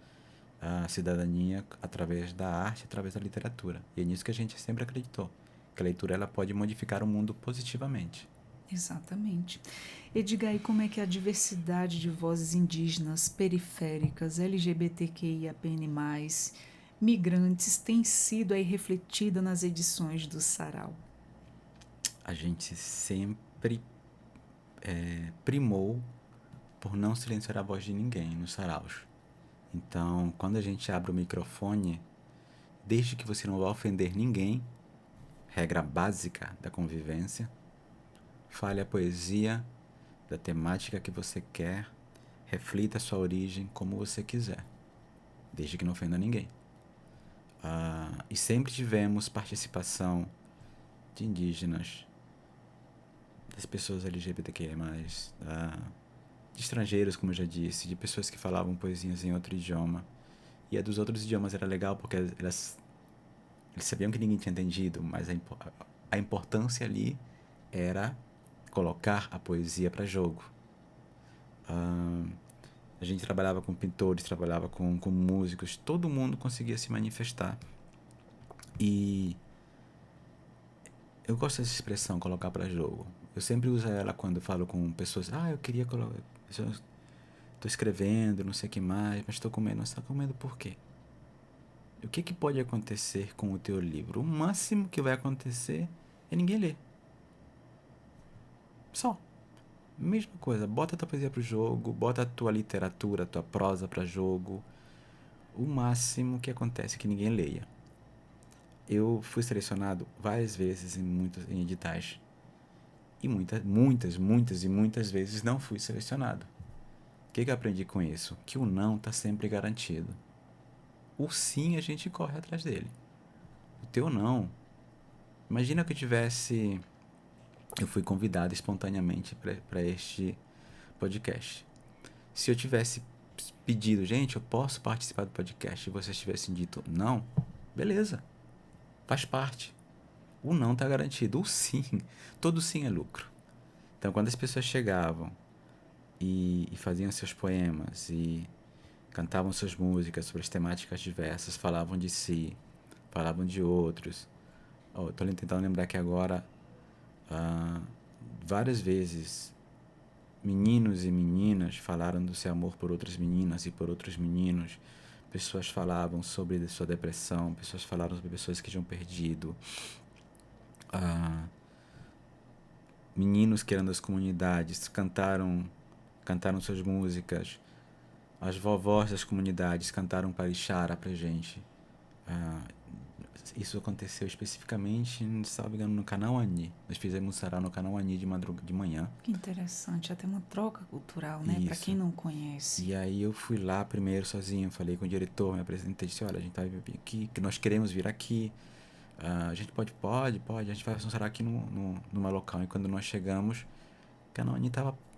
a cidadania através da arte, através da literatura. E é nisso que a gente sempre acreditou, que a leitura ela pode modificar o mundo positivamente. Exatamente. E diga aí como é que a diversidade de vozes indígenas, periféricas, LGBTQIAPN+, migrantes tem sido aí refletida nas edições do Sarau. A gente sempre primou por não silenciar a voz de ninguém nos saraus. Então, quando a gente abre o microfone, desde que você não vá ofender ninguém, regra básica da convivência, fale a poesia da temática que você quer, reflita a sua origem como você quiser, desde que não ofenda ninguém. E sempre tivemos participação de indígenas, das pessoas LGBTQI+, de estrangeiros, como eu já disse, de pessoas que falavam poesias em outro idioma. E a dos outros idiomas era legal porque eles sabiam que ninguém tinha entendido, mas a importância ali era colocar a poesia para jogo. A gente trabalhava com pintores, trabalhava com músicos, todo mundo conseguia se manifestar. E eu gosto dessa expressão, colocar para jogo. Eu sempre uso ela quando falo com pessoas, eu queria colocar, estou escrevendo, não sei o que mais, mas estou comendo. Mas está comendo por quê? O que pode acontecer com o teu livro? O máximo que vai acontecer é ninguém ler. Só. Mesma coisa, bota a tua poesia pro jogo, bota a tua literatura, a tua prosa para jogo. O máximo que acontece é que ninguém leia. Eu fui selecionado várias vezes em editais. E muitas vezes não fui selecionado. O que eu aprendi com isso? Que o não está sempre garantido. O sim a gente corre atrás dele. O teu não. Imagina que eu fui convidado espontaneamente para este podcast. Se eu tivesse pedido, gente, eu posso participar do podcast, e vocês tivessem dito não, beleza, faz parte. O não está garantido. O sim, todo sim é lucro. Então, quando as pessoas chegavam e faziam seus poemas e cantavam suas músicas sobre as temáticas diversas, falavam de si, falavam de outros. Estou tentando lembrar que agora, várias vezes, meninos e meninas falaram do seu amor por outras meninas e por outros meninos. Pessoas falavam sobre sua depressão, pessoas falaram sobre pessoas que tinham perdido. Meninos que eram das comunidades cantaram suas músicas. As vovós das comunidades cantaram Parixara pra gente. Isso aconteceu especificamente, se não me engano, no Kanauani. Nós fizemos sarau no Kanauani de manhã. Que interessante, até uma troca cultural, né? Para Isso. quem não conhece. E aí eu fui lá primeiro sozinho, falei com o diretor, me apresentei, disse, olha, a gente vai vir aqui, que nós queremos vir aqui. A gente pode, a gente vai fazer um sarau aqui numa local. E quando nós chegamos, Kanauani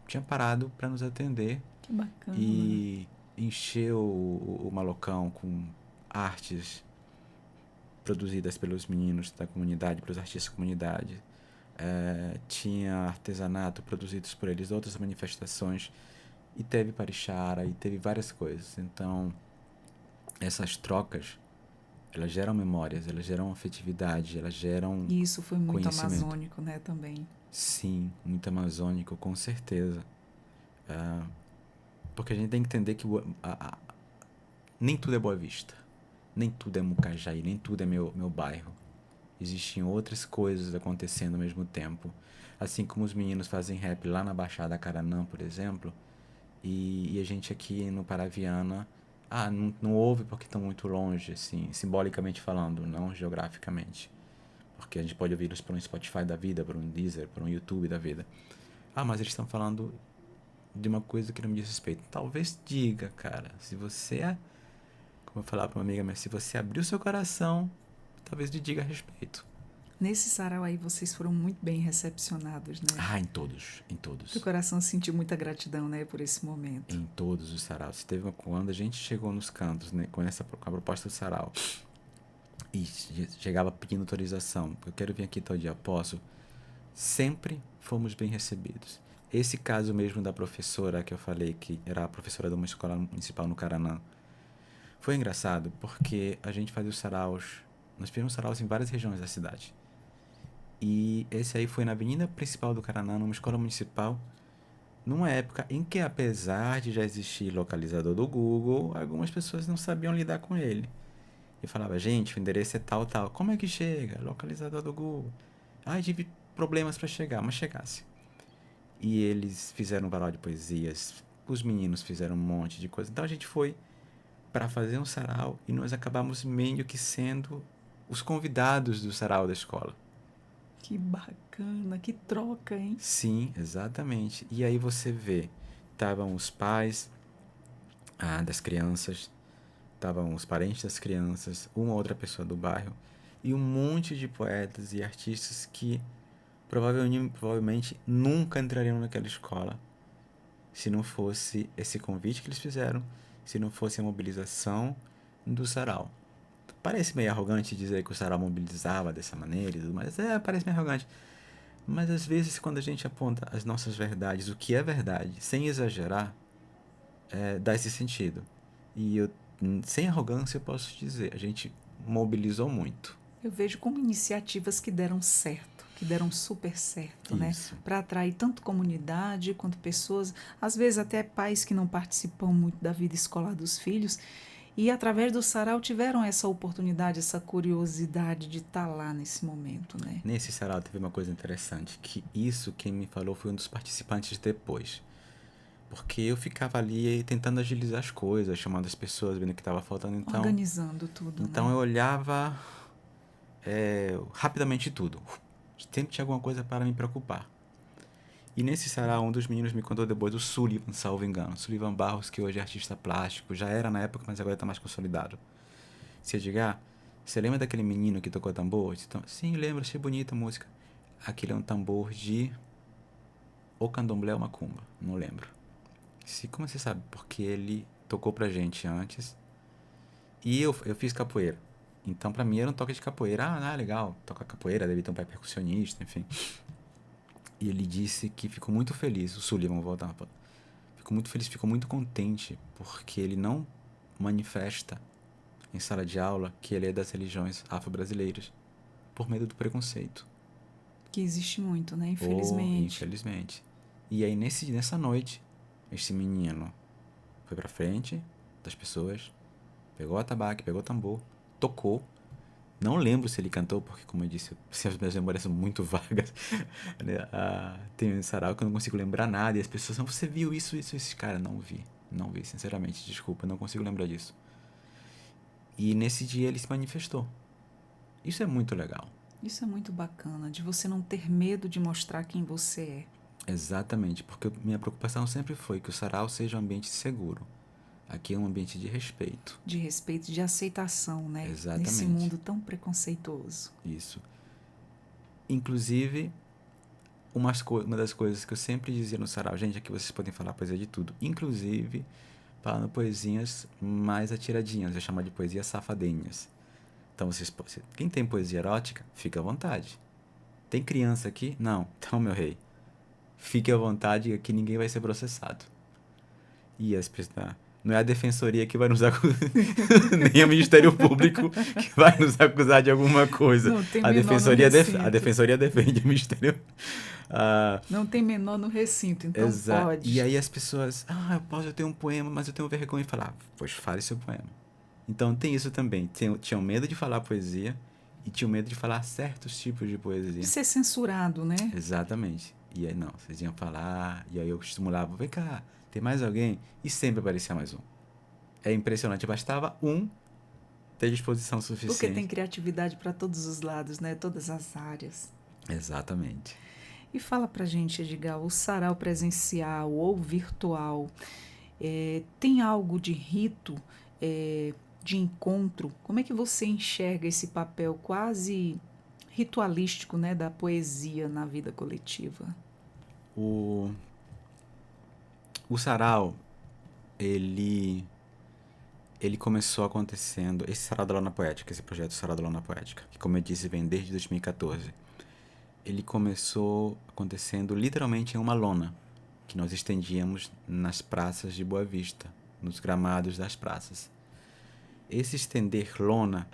tinha parado para nos atender. Que bacana. E encheu o malocão com artes produzidas pelos meninos da comunidade, pelos artistas da comunidade. Tinha artesanato produzidos por eles, outras manifestações. E teve Parixara, e teve várias coisas. Então, essas trocas, elas geram memórias, elas geram afetividade, elas geram E isso foi muito conhecimento. amazônico, né, também. Sim, muito amazônico, com certeza. Porque a gente tem que entender que nem tudo é Boa Vista. nem tudo é Mucajaí, nem tudo é meu bairro. Existiam outras coisas acontecendo ao mesmo tempo. Assim como os meninos fazem rap lá na Baixada Caranã, por exemplo, e a gente aqui no Paraviana, não ouve porque estão muito longe, assim, simbolicamente falando, não geograficamente. Porque a gente pode ouvir eles por um Spotify da vida, por um Deezer, por um YouTube da vida. Mas eles estão falando de uma coisa que não me diz respeito. Talvez diga, cara, se você, como eu falava pra uma amiga minha, se você abrir o seu coração, talvez lhe diga a respeito. Nesse sarau aí vocês foram muito bem recepcionados, né? Em todos, em todos. Teu coração sentiu muita gratidão, né, por esse momento. Em todos os saraus. Quando a gente chegou nos cantos, né, com a proposta do sarau, e chegava pedindo autorização, eu quero vir aqui tal dia, posso? Sempre fomos bem recebidos. Esse caso mesmo da professora que eu falei, que era a professora de uma escola municipal no Caranã, foi engraçado porque a gente fazia os saraus, nós fizemos saraus em várias regiões da cidade. E esse aí foi na avenida principal do Caranã, numa escola municipal, numa época em que, apesar de já existir localizador do Google, algumas pessoas não sabiam lidar com ele. E falava, gente, o endereço é tal, tal. Como é que chega? Localizador do Google. Tive problemas para chegar, mas chegasse. E eles fizeram um varal de poesias, os meninos fizeram um monte de coisa. Então a gente foi para fazer um sarau e nós acabamos meio que sendo os convidados do sarau da escola. Que bacana, que troca, hein? Sim, exatamente. E aí você vê, estavam os pais das crianças, estavam os parentes das crianças, uma outra pessoa do bairro e um monte de poetas e artistas que provavelmente nunca entrariam naquela escola se não fosse esse convite que eles fizeram, se não fosse a mobilização do sarau. Parece meio arrogante dizer que o sarau mobilizava dessa maneira e tudo mais. Parece meio arrogante. Mas às vezes quando a gente aponta as nossas verdades, o que é verdade, sem exagerar, dá esse sentido. E eu, sem arrogância, eu posso dizer, a gente mobilizou muito. Eu vejo como iniciativas que deram certo, que deram super certo, Isso. né? Para atrair tanto comunidade quanto pessoas, às vezes até pais que não participam muito da vida escolar dos filhos, e através do sarau tiveram essa oportunidade, essa curiosidade de estar lá nesse momento, né? Nesse sarau teve uma coisa interessante, que isso quem me falou foi um dos participantes depois. Porque eu ficava ali tentando agilizar as coisas, chamando as pessoas, vendo o que estava faltando. Então, organizando tudo, então né? eu olhava rapidamente tudo. Sempre tinha alguma coisa para me preocupar. E nesse sarau, um dos meninos me contou depois, o Sullivan, salvo engano. Sullivan Barros, que hoje é artista plástico, já era na época, mas agora está mais consolidado. Se Edgar, você lembra daquele menino que tocou tambor? Então, sim, lembro, achei bonita a música. Aquele é um tambor de ou candomblé ou macumba, não lembro. Como você sabe? Porque ele tocou pra gente antes e eu fiz capoeira. Então pra mim era um toque de capoeira. Legal, toca capoeira, deve ter um pai percussionista, enfim. E ele disse que ficou muito feliz, o Sullivan, voltar, ficou muito feliz, ficou muito contente, porque ele não manifesta em sala de aula que ele é das religiões afro-brasileiras, por medo do preconceito. Que existe muito, né? Infelizmente. Infelizmente. E aí nessa noite, esse menino foi pra frente das pessoas, pegou o atabaque, pegou o tambor, tocou. Não lembro se ele cantou, porque, como eu disse, as minhas memórias são muito vagas. Tem um sarau que eu não consigo lembrar nada. E as pessoas falam, você viu isso? Esse cara, não vi, sinceramente, desculpa, não consigo lembrar disso. E nesse dia ele se manifestou. Isso é muito legal. Isso é muito bacana, de você não ter medo de mostrar quem você é. Exatamente, porque minha preocupação sempre foi que o sarau seja um ambiente seguro. Aqui é um ambiente de respeito. De respeito, de aceitação, né? Exatamente. Nesse mundo tão preconceituoso. Isso. Inclusive, uma das coisas que eu sempre dizia no sarau, gente, aqui vocês podem falar poesia de tudo. Inclusive, falando poesinhas mais atiradinhas, eu chamo de poesias safadinhas. Então, quem tem poesia erótica, fica à vontade. Tem criança aqui? Não. Então, meu rei, fique à vontade, aqui ninguém vai ser processado. E as pessoas... Não é a defensoria que vai nos acusar, nem o Ministério Público que vai nos acusar de alguma coisa. Não tem A defensoria defende o Ministério. Não tem menor no recinto, então pode. E aí as pessoas, eu tenho um poema, mas eu tenho vergonha de falar. Pois fale seu poema. Então tem isso também. Tinham medo de falar poesia e tinham medo de falar certos tipos de De poesia. ser censurado, né? Exatamente. E aí não, vocês iam falar, e aí eu estimulava, vem cá, tem mais alguém? E sempre aparecia mais um. É impressionante, bastava um ter disposição Porque tem suficiente. criatividade para todos os lados, né? Todas as áreas. Exatamente. E fala pra gente, Edgar, o sarau presencial ou virtual tem algo de rito, de encontro? Como é que você enxerga esse papel quase ritualístico, né, da poesia na vida coletiva? O, o sarau, ele, ele começou acontecendo, esse sarau da Lona Poética, esse projeto Sarau da Lona Poética, que como eu disse vem desde 2014, ele começou acontecendo literalmente em uma lona, que nós estendíamos nas praças de Boa Vista, nos gramados das praças. Esse estender lona,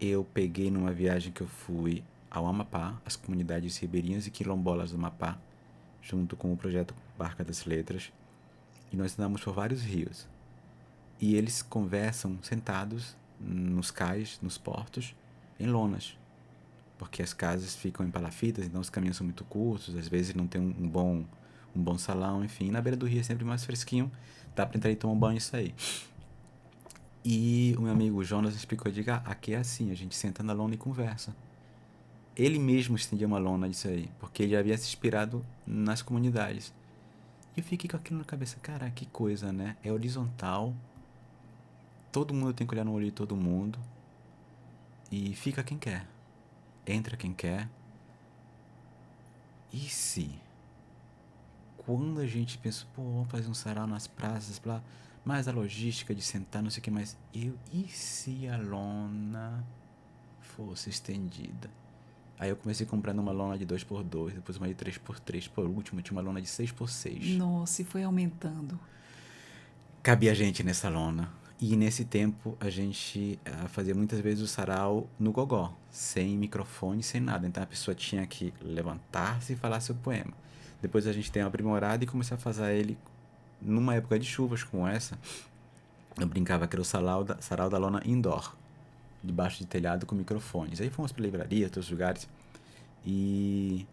eu peguei numa viagem que eu fui ao Amapá, as comunidades ribeirinhas e quilombolas do Amapá, junto com o projeto Barca das Letras, e nós andamos por vários rios. E eles conversam sentados nos cais, nos portos, em lonas, porque as casas ficam em palafitas, então os caminhos são muito curtos, às vezes não tem um bom salão, enfim. Na beira do rio é sempre mais fresquinho, dá pra entrar e tomar um banho e sair. E o meu amigo Jonas explicou, diga, aqui é assim, a gente senta na lona e conversa. Ele mesmo estendia uma lona disso aí, porque ele havia se inspirado nas comunidades. E eu fiquei com aquilo na cabeça, cara, que coisa, né? É horizontal, todo mundo tem que olhar no olho de todo mundo, e fica quem quer, entra quem quer. E se, quando a gente pensa, pô, vamos fazer um sarau nas praças, blá, mais a logística de sentar, não sei o que mais, e se a lona fosse estendida? Aí eu comecei comprando uma lona de 2x2, depois uma de 3x3, por último tinha uma lona de 6x6. Nossa, e foi aumentando. Cabia gente nessa lona. E nesse tempo a gente fazia muitas vezes o sarau no gogó, sem microfone, sem nada. Então a pessoa tinha que levantar-se e falar seu poema. Depois a gente tem uma aprimorada e começou a fazer ele numa época de chuvas como essa. Eu brincava que era o sarau da lona indoor, debaixo de telhado com microfones. Aí fomos para livraria, outros lugares. E,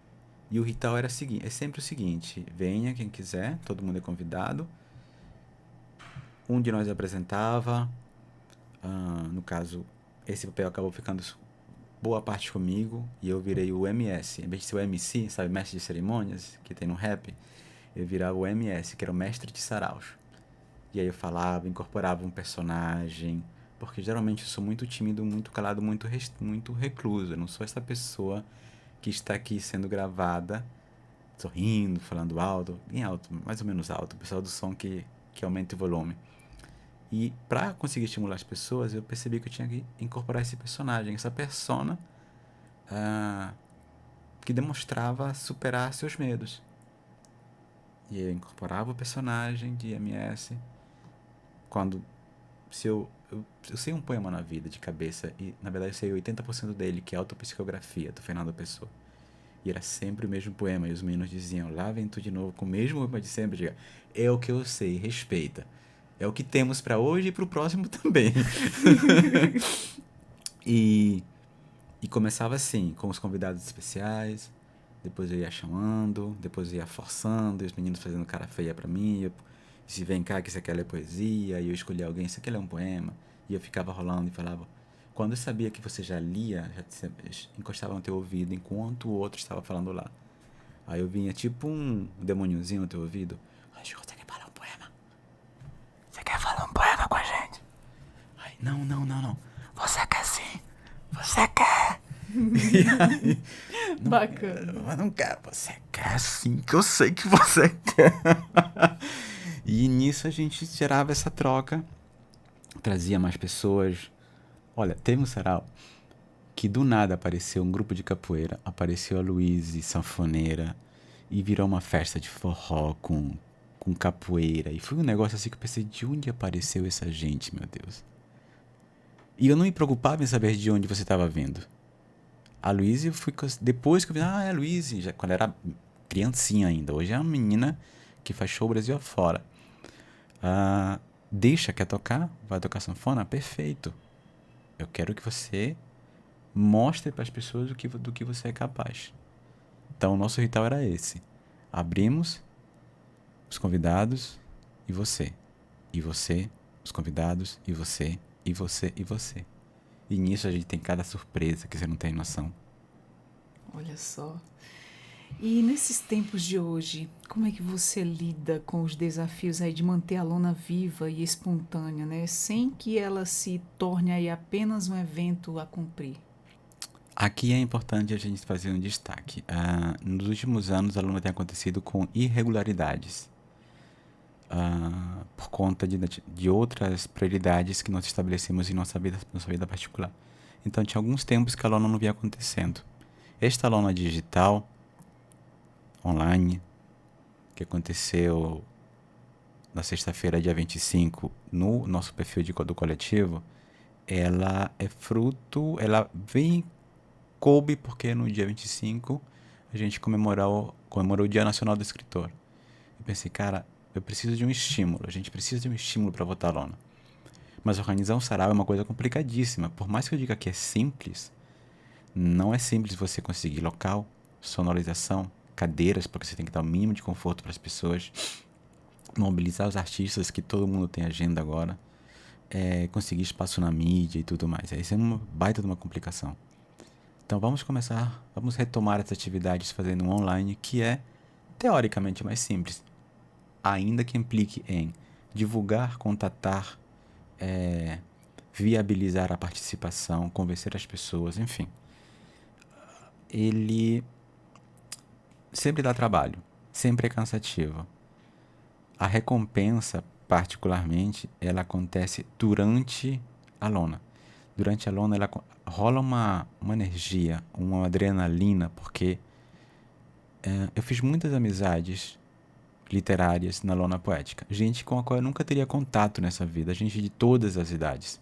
e o ritual era seguinte, é sempre o seguinte: venha quem quiser, todo mundo é convidado. Um de nós apresentava, no caso, esse papel acabou ficando boa parte comigo e eu virei o MS. Em vez de ser o MC, sabe, mestre de cerimônias, que tem no rap, eu virava o MS, que era o mestre de saraus. E aí eu falava, incorporava um personagem, porque geralmente eu sou muito tímido, muito calado, muito recluso. Eu não sou essa pessoa que está aqui sendo gravada, sorrindo, falando alto, bem alto, mais ou menos alto, o pessoal do som que aumenta o volume. E para conseguir estimular as pessoas, eu percebi que eu tinha que incorporar esse personagem, essa persona que demonstrava superar seus medos. E eu incorporava o personagem de MS quando, se eu sei um poema na vida de cabeça, e na verdade eu sei 80% dele, que é a Autopsicografia, do Fernando Pessoa. E era sempre o mesmo poema, e os meninos diziam, lá vem tu de novo, com o mesmo poema de sempre, diga, é o que eu sei, respeita. É o que temos para hoje e para o próximo também. e, e começava assim, com os convidados especiais, depois eu ia chamando, depois eu ia forçando, e os meninos fazendo cara feia para mim, se vem cá que isso aqui é poesia, e eu escolhia alguém, isso aqui é um poema, e eu ficava rolando e falava, quando eu sabia que você já lia, já encostava no teu ouvido, enquanto o outro estava falando lá. Aí eu vinha tipo um demôniozinho no teu ouvido, você quer falar um poema? Você quer falar um poema com a gente? Ai, não. Você quer sim, você quer. E aí, Bacana. Eu não quero, você quer sim, que eu sei que você quer. E nisso a gente gerava essa troca, trazia mais pessoas. Olha, teve um sarau que do nada apareceu um grupo de capoeira, apareceu a Luíse, sanfoneira, e virou uma festa de forró com capoeira. E foi um negócio assim que eu pensei, de onde apareceu essa gente, meu Deus? E eu não me preocupava em saber de onde você estava vindo. A Luíse, depois que eu vi, é a Luíse, já, quando era criancinha ainda. Hoje é uma menina que faz show Brasil afora. Quer tocar? Vai tocar sanfona? Perfeito. Eu quero que você mostre para as pessoas do que você é capaz. Então, o nosso ritual era esse. Abrimos, os convidados e você. E você, os convidados, e você, e você, e você. E nisso a gente tem cada surpresa que você não tem noção. Olha só. E nesses tempos de hoje, como é que você lida com os desafios aí de manter a lona viva e espontânea, né? Sem que ela se torne aí apenas um evento a cumprir? Aqui é importante a gente fazer um destaque. Nos últimos anos, a lona tem acontecido com irregularidades. Por conta de outras prioridades que nós estabelecemos em nossa vida particular. Então, tinha alguns tempos que a lona não vinha acontecendo. Esta lona digital, online, que aconteceu na sexta-feira, dia 25, no nosso perfil do coletivo, ela é fruto, ela coube porque no dia 25 a gente comemorou o Dia Nacional do Escritor. Eu pensei, cara, eu preciso de um estímulo, a gente precisa de um estímulo para votar lona. Mas organizar um sarau é uma coisa complicadíssima. Por mais que eu diga que é simples, não é simples você conseguir local, sonorização, cadeiras, porque você tem que dar o mínimo de conforto para as pessoas, mobilizar os artistas, que todo mundo tem agenda agora, conseguir espaço na mídia e tudo mais. Isso é uma baita de uma complicação. Então vamos retomar essas atividades fazendo um online que é teoricamente mais simples, ainda que implique em divulgar, contatar, viabilizar a participação, convencer as pessoas, enfim. Ele sempre dá trabalho, sempre é cansativo. A recompensa, particularmente, ela acontece durante a lona. Durante a lona, rola uma energia, uma adrenalina, porque eu fiz muitas amizades literárias na lona poética. Gente com a qual eu nunca teria contato nessa vida, gente de todas as idades.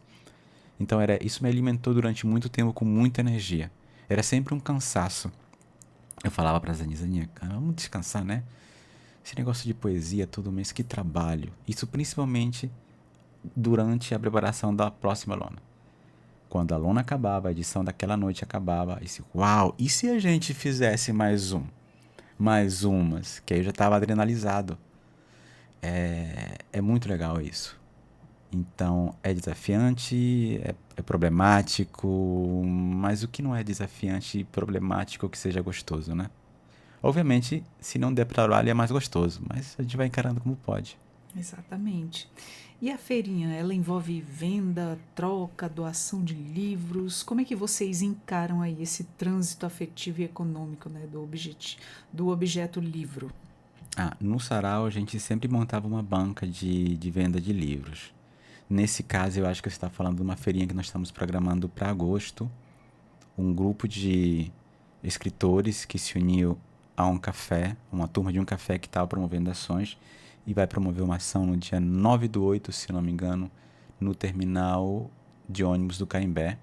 Então isso me alimentou durante muito tempo com muita energia. Era sempre um cansaço. Eu falava pra Zaninha, cara, vamos descansar, né? Esse negócio de poesia todo mês, que trabalho. Isso principalmente durante a preparação da próxima lona. Quando a lona acabava, a edição daquela noite acabava, uau, e se a gente fizesse mais um? Mais umas, que aí eu já estava adrenalizado. É muito legal isso. Então, é desafiante, é problemático, mas o que não é desafiante e problemático que seja gostoso, né? Obviamente, se não der trabalho é mais gostoso, mas a gente vai encarando como pode. Exatamente. E a feirinha, ela envolve venda, troca, doação de livros? Como é que vocês encaram aí esse trânsito afetivo e econômico, né, do objeto livro? No sarau a gente sempre montava uma banca de venda de livros. Nesse caso, eu acho que você está falando de uma feirinha que nós estamos programando para agosto. Um grupo de escritores que se uniu a um café, uma turma de um café que estava promovendo ações e vai promover uma ação no dia 9/8, se não me engano, no terminal de ônibus do Caimbé.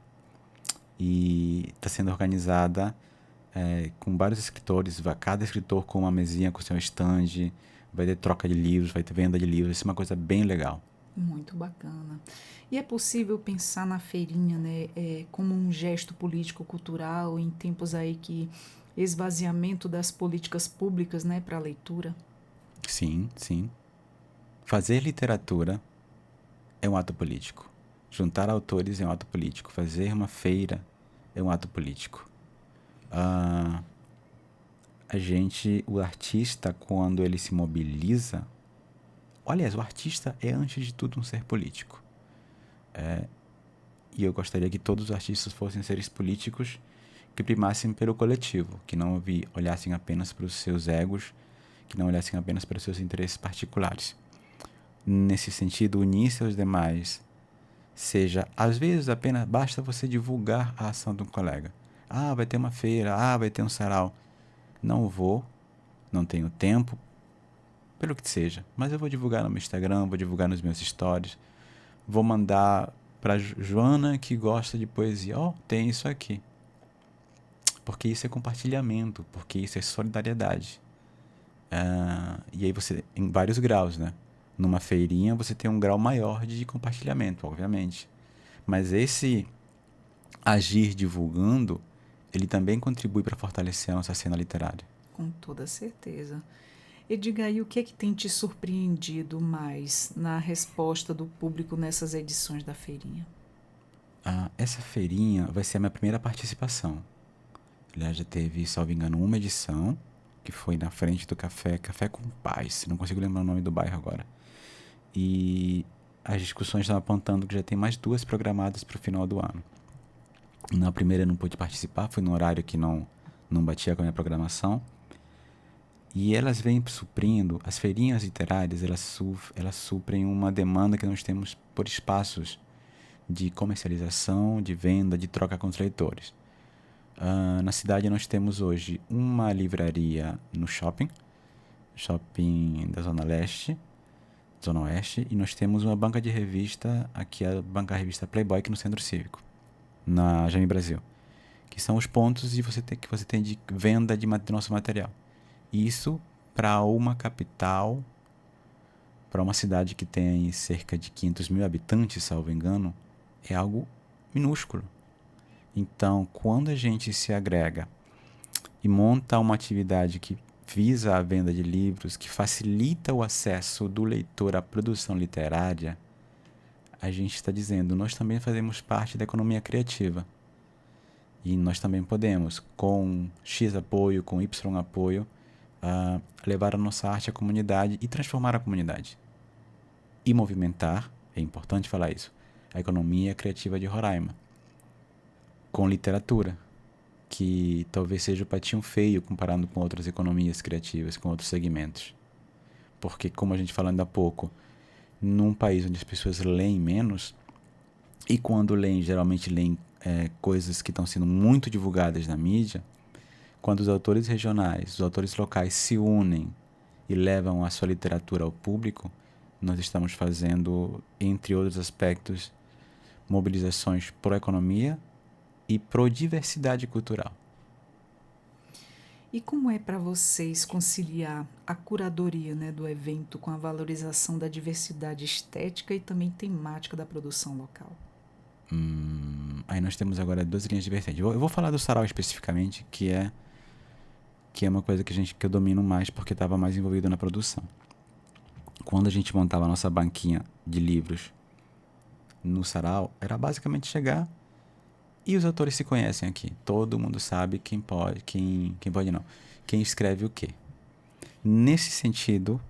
E está sendo organizada com vários escritores, cada escritor com uma mesinha com seu stand, vai ter troca de livros, vai ter venda de livros, isso é uma coisa bem legal. Muito bacana. E é possível pensar na feirinha, né, como um gesto político-cultural em tempos aí que esvaziamento das políticas públicas, né, para a leitura? Sim, sim. Fazer literatura é um ato político. Juntar autores é um ato político. Fazer uma feira é um ato político. O artista, quando ele se mobiliza. Aliás, o artista é, antes de tudo, um ser político. E eu gostaria que todos os artistas fossem seres políticos que primassem pelo coletivo, que não olhassem apenas para os seus egos, que não olhassem apenas para os seus interesses particulares. Nesse sentido, unir-se aos demais, seja, às vezes apenas basta você divulgar a ação de um colega. Vai ter uma feira, vai ter um sarau. Não vou, não tenho tempo, pelo que seja, mas eu vou divulgar no meu Instagram, vou divulgar nos meus stories, vou mandar para Joana que gosta de poesia, tem isso aqui. Porque isso é compartilhamento, porque isso é solidariedade. E aí você, em vários graus, né? Numa feirinha você tem um grau maior de compartilhamento, obviamente. Mas esse agir divulgando, ele também contribui para fortalecer a nossa cena literária. Com toda certeza. E diga aí o que é que tem te surpreendido mais na resposta do público nessas edições da feirinha? Essa feirinha vai ser a minha primeira participação. Aliás, já teve, salvo engano, uma edição, que foi na frente do Café com Paz. Não consigo lembrar o nome do bairro agora. E as discussões estão apontando que já tem mais 2 programadas para o final do ano. Na primeira eu não pude participar, foi num horário que não batia com a minha programação. E elas vêm suprindo, as feirinhas literárias, elas suprem uma demanda que nós temos por espaços de comercialização, de venda, de troca com os leitores. Na cidade nós temos hoje uma livraria no shopping da Zona Leste, Zona Oeste, e nós temos uma banca de revista, aqui a banca revista Playboy, aqui no Centro Cívico, na Jaime Brasil, que são os pontos que você tem de venda de nosso material. Isso para uma capital, para uma cidade que tem cerca de 500 mil habitantes, salvo engano, é algo minúsculo. Então, quando a gente se agrega e monta uma atividade que visa a venda de livros, que facilita o acesso do leitor à produção literária, a gente está dizendo, nós também fazemos parte da economia criativa. E nós também podemos, com X apoio, com Y apoio, levar a nossa arte à comunidade e transformar a comunidade. E movimentar, é importante falar isso, a economia criativa de Roraima, com literatura, que talvez seja o patinho feio comparando com outras economias criativas, com outros segmentos. Porque, como a gente falou ainda há pouco, num país onde as pessoas leem menos, e quando leem, geralmente leem coisas que estão sendo muito divulgadas na mídia, quando os autores regionais, os autores locais se unem e levam a sua literatura ao público, nós estamos fazendo, entre outros aspectos, mobilizações pró-economia e pró-diversidade cultural. E como é para vocês conciliar a curadoria, né, do evento com a valorização da diversidade estética e também temática da produção local? Aí nós temos agora 2 linhas de vertente. Eu vou falar do sarau especificamente, que é uma coisa que eu domino mais porque estava mais envolvido na produção. Quando a gente montava a nossa banquinha de livros no sarau, era basicamente chegar e os autores se conhecem aqui. Todo mundo sabe quem pode não, quem escreve o quê. Nesse sentido,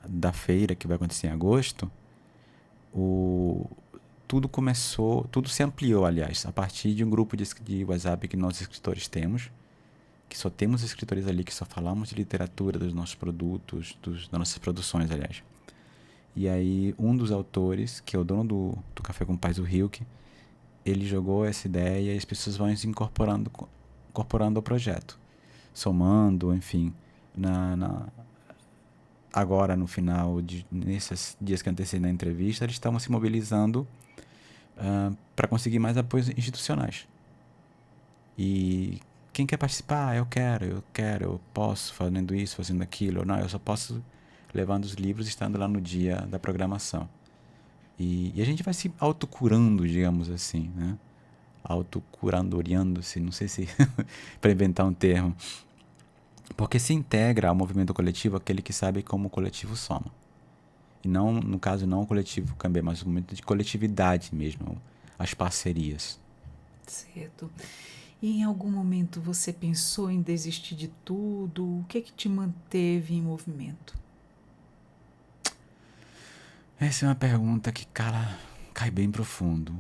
da feira que vai acontecer em agosto, tudo se ampliou, aliás, a partir de um grupo de WhatsApp que nós escritores temos, que só temos escritores ali, que só falamos de literatura, dos nossos produtos, das nossas produções, aliás. E aí, um dos autores, que é o dono do Café com Paz, o Hilke, ele jogou essa ideia e as pessoas vão se incorporando ao projeto, somando, enfim, agora no final, nesses dias que antecedem a entrevista, eles estavam se mobilizando para conseguir mais apoios institucionais. E quem quer participar? Eu quero, eu posso, fazendo isso, fazendo aquilo. Não, eu só posso levando os livros e estando lá no dia da programação. E a gente vai se autocurando, digamos assim, né? Autocurandoriando-se, não sei se para inventar um termo. Porque se integra ao movimento coletivo aquele que sabe como o coletivo soma. E não, no caso, não o coletivo Cambé, mas o movimento de coletividade mesmo, as parcerias. Certo. E em algum momento você pensou em desistir de tudo? O que é que te manteve em movimento? Essa é uma pergunta que, cara, cai bem profundo.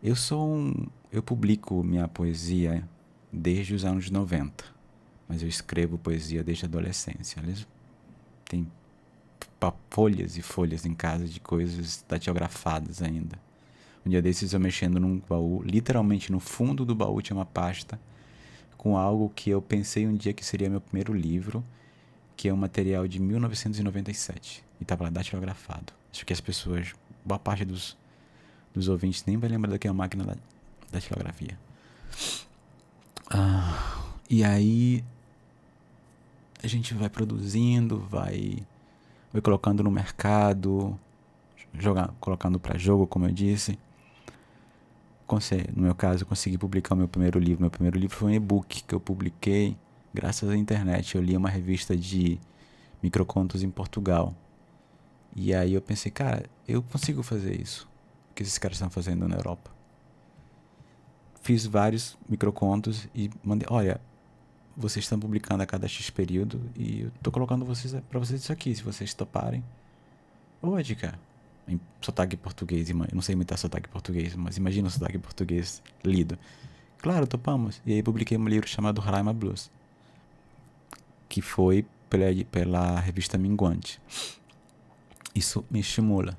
Eu publico minha poesia desde os anos 90, mas eu escrevo poesia desde a adolescência. Aliás, tem folhas e folhas em casa de coisas datilografadas ainda. Um dia desses eu mexendo num baú, literalmente no fundo do baú tinha uma pasta com algo que eu pensei um dia que seria meu primeiro livro, que é um material de 1997. E estava lá datilografado. Acho que as pessoas, boa parte dos ouvintes nem vai lembrar daquela máquina da datilografia. E aí a gente vai produzindo, vai fui colocando no mercado, colocando para jogo, como eu disse. No meu caso, eu consegui publicar o meu primeiro livro. Meu primeiro livro foi um e-book que eu publiquei graças à internet. Eu li uma revista de microcontos em Portugal. E aí eu pensei, cara, eu consigo fazer isso. O que esses caras estão fazendo na Europa? Fiz vários microcontos e mandei, olha, vocês estão publicando a cada X período e eu tô colocando pra vocês isso aqui, se vocês toparem. Pode, cara. Em sotaque português, eu não sei imitar sotaque português, mas imagina o sotaque português lido. Claro, topamos. E aí publiquei um livro chamado Roraima Blues, que foi pela revista Minguante. Isso me estimula.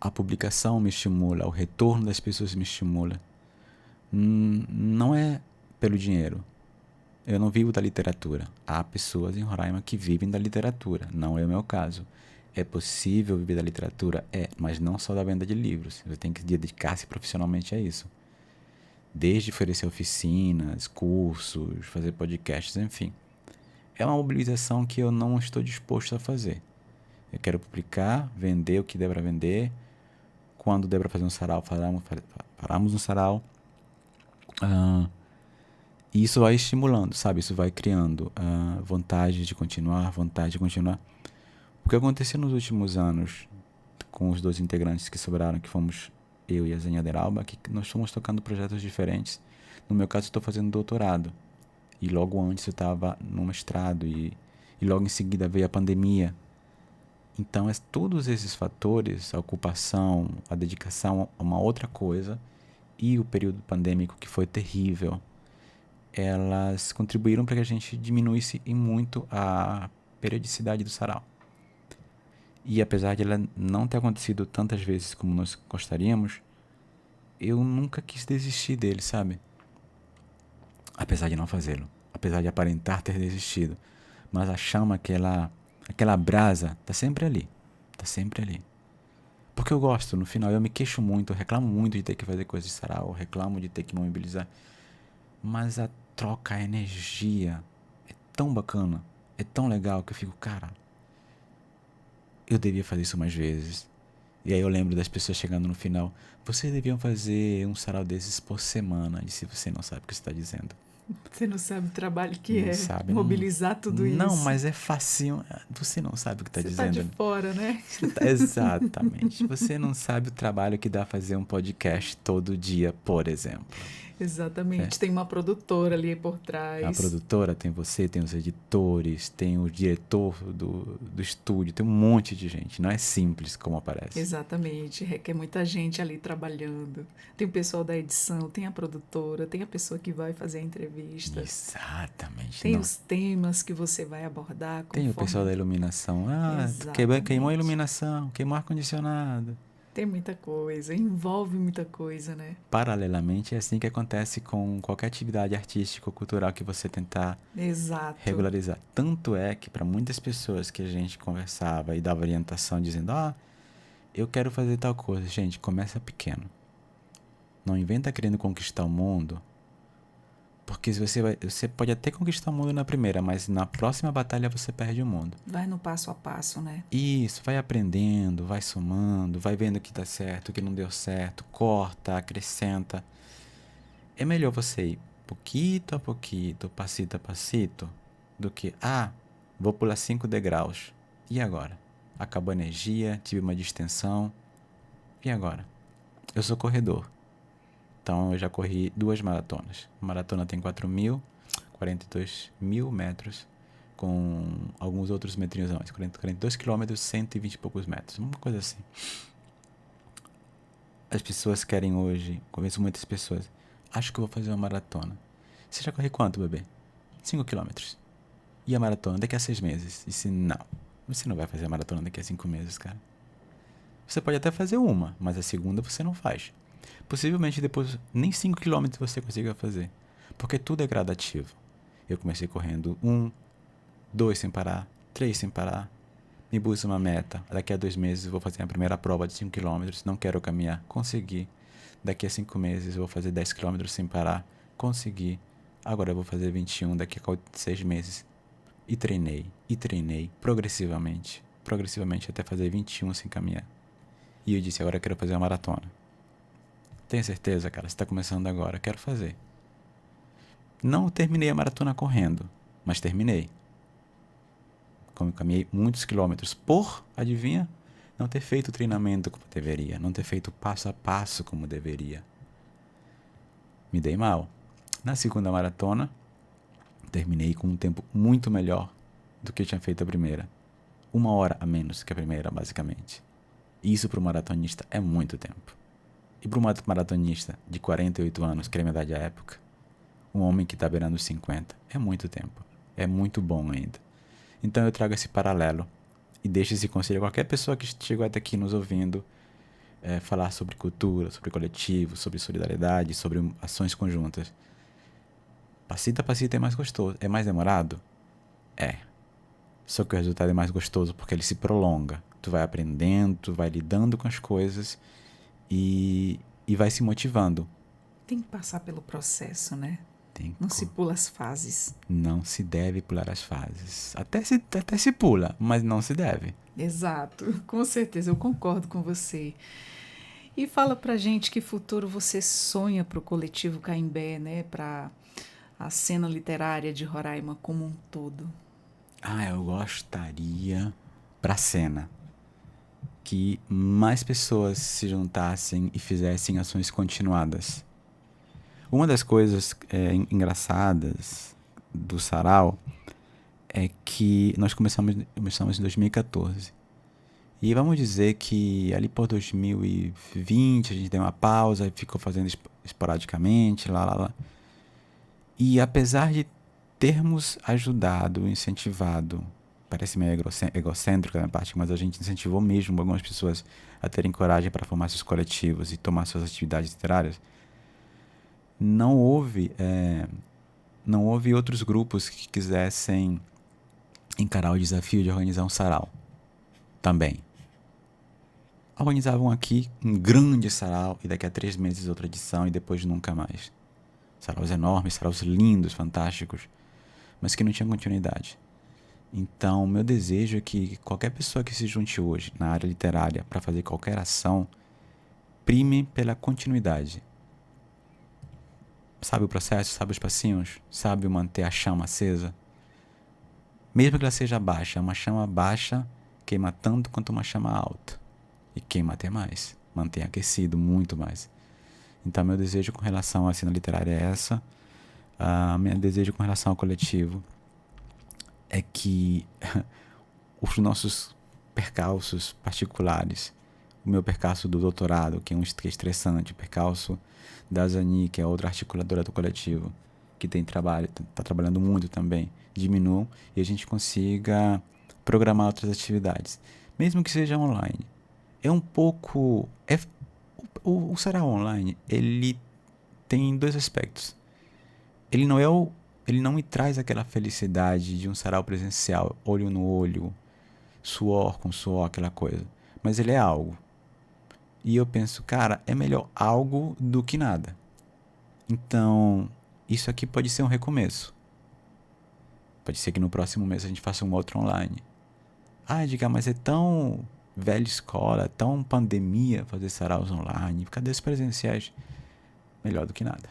A publicação me estimula, o retorno das pessoas me estimula. Não é pelo dinheiro. Eu não vivo da literatura. Há pessoas em Roraima que vivem da literatura. Não é o meu caso. É possível viver da literatura? É, mas não só da venda de livros. Você tem que dedicar-se profissionalmente a isso. Desde oferecer oficinas, cursos, fazer podcasts, enfim. É uma mobilização que eu não estou disposto a fazer. Eu quero publicar, vender o que der para vender. Quando der para fazer um sarau, faremos um sarau. E isso vai estimulando, sabe? Isso vai criando vontade de continuar. O que aconteceu nos últimos anos com os 2 integrantes que sobraram, que fomos eu e a Zenia Deralba, que nós fomos tocando projetos diferentes. No meu caso, eu estou fazendo doutorado. E logo antes eu estava no mestrado e logo em seguida veio a pandemia. Então, todos esses fatores, a ocupação, a dedicação a uma outra coisa e o período pandêmico que foi terrível, elas contribuíram para que a gente diminuísse em muito a periodicidade do sarau. E apesar de ela não ter acontecido tantas vezes como nós gostaríamos, eu nunca quis desistir dele, sabe? Apesar de não fazê-lo, apesar de aparentar ter desistido, mas a chama, aquela brasa, tá sempre ali, Porque eu gosto, no final eu me queixo muito, eu reclamo muito de ter que fazer coisas de sarau, eu reclamo de ter que mobilizar, mas a troca, a energia é tão bacana, é tão legal que eu fico, cara, eu devia fazer isso mais vezes. E aí eu lembro das pessoas chegando no final, vocês deviam fazer um sarau desses por semana, e se você não sabe o que você está dizendo. Você não sabe o trabalho que Não é sabe, mobilizar tudo isso. Não, mas é facinho. Você não sabe o que está dizendo. Você tá de fora, né? Exatamente. Você não sabe o trabalho que dá fazer um podcast todo dia, por exemplo. Exatamente. Tem uma produtora ali por trás. A produtora tem você, tem os editores, tem o diretor do estúdio, tem um monte de gente. Não é simples como parece. Exatamente. Requer muita gente ali trabalhando. Tem o pessoal da edição, tem a produtora, tem a pessoa que vai fazer a entrevista. Exatamente. Tem os temas que você vai abordar. Tem o pessoal da iluminação. Queimou a iluminação, queimou o ar-condicionado. Tem muita coisa, envolve muita coisa, né? Paralelamente, é assim que acontece com qualquer atividade artística ou cultural que você tentar regularizar. Tanto é que para muitas pessoas que a gente conversava e dava orientação dizendo, eu quero fazer tal coisa. Gente, começa pequeno. Não inventa querendo conquistar o mundo, porque você pode até conquistar o mundo na primeira, mas na próxima batalha você perde o mundo. Vai no passo a passo, né? Isso, vai aprendendo, vai somando, vai vendo o que dá certo, o que não deu certo, corta, acrescenta. É melhor você ir pouquinho a pouquinho, passito a passito, do que, vou pular 5 degraus. E agora? Acabou a energia, tive uma distensão. E agora? Eu sou corredor. Então, eu já corri 2 maratonas. A maratona tem 42 mil metros, com alguns outros metrinhos a mais. 42 quilômetros, 120 e poucos metros. Uma coisa assim. As pessoas querem hoje, conheço muitas pessoas, acho que eu vou fazer uma maratona. Você já corre quanto, bebê? 5 quilômetros. E a maratona daqui a 6 meses? E se não? Você não vai fazer a maratona daqui a 5 meses, cara. Você pode até fazer uma, mas a segunda você não faz. Possivelmente depois nem 5 km você consiga fazer, porque tudo é gradativo. Eu comecei correndo 1, 2 sem parar, 3 sem parar. Me pus uma meta, daqui a 2 meses eu vou fazer a primeira prova de 5 km, não quero caminhar, consegui. Daqui a 5 meses eu vou fazer 10 km sem parar, consegui. Agora eu vou fazer 21 daqui a 6 meses. e treinei progressivamente até fazer 21 sem caminhar. E eu disse, agora eu quero fazer uma maratona. Tenha certeza, cara, você está começando agora, quero fazer. Não terminei a maratona correndo, mas terminei. Como eu caminhei muitos quilômetros por, adivinha? Não ter feito o treinamento como deveria, não ter feito passo a passo como deveria. Me dei mal. Na segunda maratona, terminei com um tempo muito melhor do que eu tinha feito a primeira. 1 hora a menos que a primeira, basicamente. Isso para um maratonista é muito tempo. E para um maratonista de 48 anos, que era a minha idade à época, um homem que está beirando os 50, é muito tempo. É muito bom ainda. Então eu trago esse paralelo e deixo esse conselho a qualquer pessoa que chegou até aqui nos ouvindo falar sobre cultura, sobre coletivo, sobre solidariedade, sobre ações conjuntas. Passito a passito é mais gostoso. É mais demorado? É. Só que o resultado é mais gostoso porque ele se prolonga. Tu vai aprendendo, tu vai lidando com as coisas e vai se motivando. Tem que passar pelo processo, né? Tem Não se pula as fases. Não se deve pular as fases. Até se pula, mas não se deve. Exato, com certeza, eu concordo com você. E fala pra gente que futuro você sonha pro coletivo Caimbé, né? Pra a cena literária de Roraima como um todo. Eu gostaria pra cena que mais pessoas se juntassem e fizessem ações continuadas. Uma das coisas engraçadas do Sarau é que nós começamos em 2014. E vamos dizer que ali por 2020 a gente deu uma pausa e ficou fazendo esporadicamente, lá. E apesar de termos ajudado, incentivado, parece meio egocêntrico da minha parte, mas a gente incentivou mesmo algumas pessoas a terem coragem para formar seus coletivos e tomar suas atividades literárias, não houve outros grupos que quisessem encarar o desafio de organizar um sarau também. Organizavam aqui um grande sarau e daqui a 3 meses outra edição e depois nunca mais. Saraus enormes, saraus lindos, fantásticos, mas que não tinham continuidade. Então, meu desejo é que qualquer pessoa que se junte hoje na área literária para fazer qualquer ação, prime pela continuidade. Sabe o processo? Sabe os passinhos? Sabe manter a chama acesa? Mesmo que ela seja baixa, uma chama baixa queima tanto quanto uma chama alta. E queima até mais. Mantém aquecido muito mais. Então, meu desejo com relação à cena literária é essa. Meu desejo com relação ao coletivo é que os nossos percalços particulares, o meu percalço do doutorado, que é estressante, o percalço da Zani, que é outra articuladora do coletivo, que está trabalhando muito também, diminuam e a gente consiga programar outras atividades, mesmo que seja online. É um pouco... O Sarau online, ele tem 2 aspectos. Ele não me traz aquela felicidade de um sarau presencial, olho no olho, suor com suor, aquela coisa. Mas ele é algo. E eu penso, cara, é melhor algo do que nada. Então, isso aqui pode ser um recomeço. Pode ser que no próximo mês a gente faça um outro online. Edgar, mas é tão velha escola, tão pandemia fazer saraus online. Cadê os presenciais? Melhor do que nada.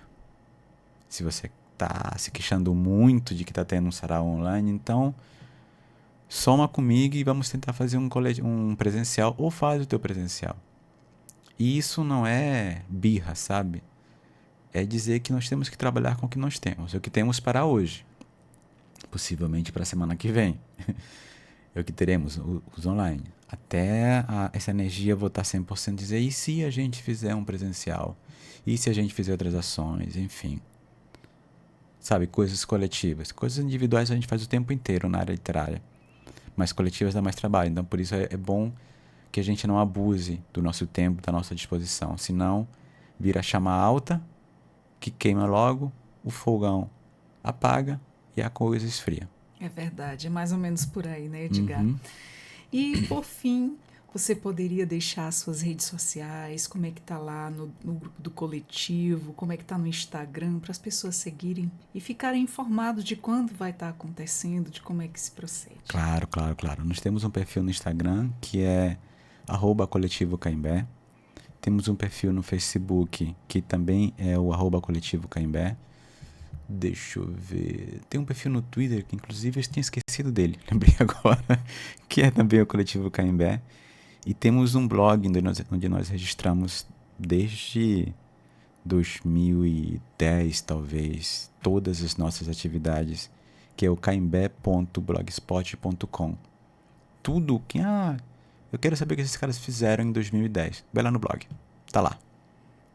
Se você tá se queixando muito de que tá tendo um sarau online, então soma comigo e vamos tentar fazer um presencial, ou faz o teu presencial. E isso não é birra, sabe? É dizer que nós temos que trabalhar com o que nós temos, é o que temos para hoje. Possivelmente para a semana que vem. É o que teremos, os online. Até essa energia voltar 100%, dizer, e se a gente fizer um presencial? E se a gente fizer outras ações? Enfim. Sabe, coisas coletivas. Coisas individuais a gente faz o tempo inteiro na área literária. Mas coletivas dá mais trabalho. Então, por isso é bom que a gente não abuse do nosso tempo, da nossa disposição. Senão, vira chama alta, que queima logo, o fogão apaga e a coisa esfria. É verdade, é mais ou menos por aí, né, Edgar? Uhum. E, por fim, Você poderia deixar suas redes sociais, como é que tá lá no grupo do coletivo, como é que tá no Instagram, para as pessoas seguirem e ficarem informados de quando vai estar acontecendo, de como é que se procede. Claro, claro, claro. Nós temos um perfil no Instagram que é @coletivo Caimbé. Temos um perfil no Facebook que também é o @coletivo Caimbé. Deixa eu ver. Tem um perfil no Twitter que inclusive eu tinha esquecido dele, lembrei agora, que é também o Coletivo Caimbé. E temos um blog onde nós registramos desde 2010, talvez, todas as nossas atividades, que é o caimbé.blogspot.com. Tudo que, eu quero saber o que esses caras fizeram em 2010. Vai lá no blog, tá lá.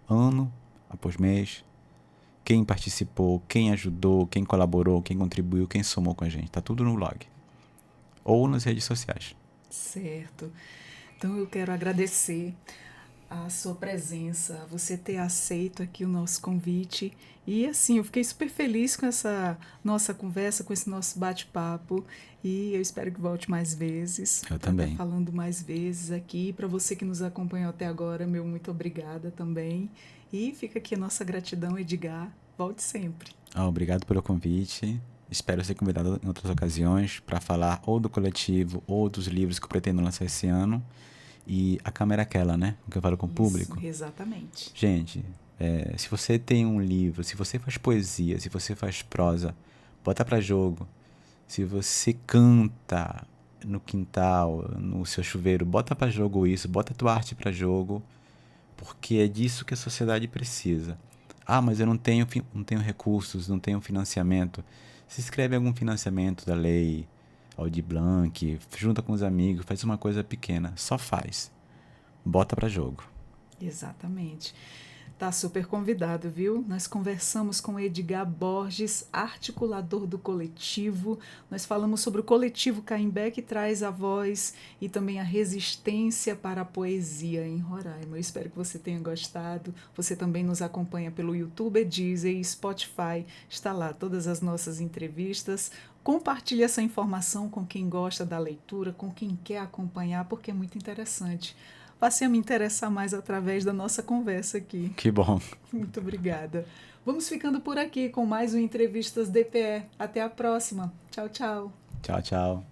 Ano após mês, quem participou, quem ajudou, quem colaborou, quem contribuiu, quem somou com a gente. Tá tudo no blog. Ou nas redes sociais. Certo. Então eu quero agradecer a sua presença, você ter aceito aqui o nosso convite. E assim, eu fiquei super feliz com essa nossa conversa, com esse nosso bate-papo. E eu espero que volte mais vezes. Eu Para estar também. falando mais vezes aqui. Para você que nos acompanhou até agora, meu muito obrigada também. E fica aqui a nossa gratidão, Edgar. Volte sempre. Obrigado pelo convite. Espero ser convidado em outras ocasiões para falar ou do coletivo ou dos livros que eu pretendo lançar esse ano. E a câmera é aquela, né? O que eu falo com o Isso, público. exatamente. Gente, se você tem um livro, se você faz poesia, se você faz prosa, bota pra jogo. Se você canta no quintal, no seu chuveiro, bota pra jogo isso, bota a tua arte pra jogo, porque é disso que a sociedade precisa. Mas eu não tenho recursos, não tenho financiamento. Se inscreve em algum financiamento da lei, Aldir Blanc, junta com os amigos, faz uma coisa pequena, só faz. Bota pra jogo. Exatamente. Tá super convidado, viu? Nós conversamos com Edgar Borges, articulador do coletivo. Nós falamos sobre o coletivo Caimbé, que traz a voz e também a resistência para a poesia em Roraima. Eu espero que você tenha gostado. Você também nos acompanha pelo YouTube, Deezer e Spotify. Está lá todas as nossas entrevistas. Compartilhe essa informação com quem gosta da leitura, com quem quer acompanhar, porque é muito interessante. Passei a me interessar mais através da nossa conversa aqui. Que bom. Muito obrigada. Vamos ficando por aqui com mais um Entrevistas DPE. Até a próxima. Tchau, tchau. Tchau, tchau.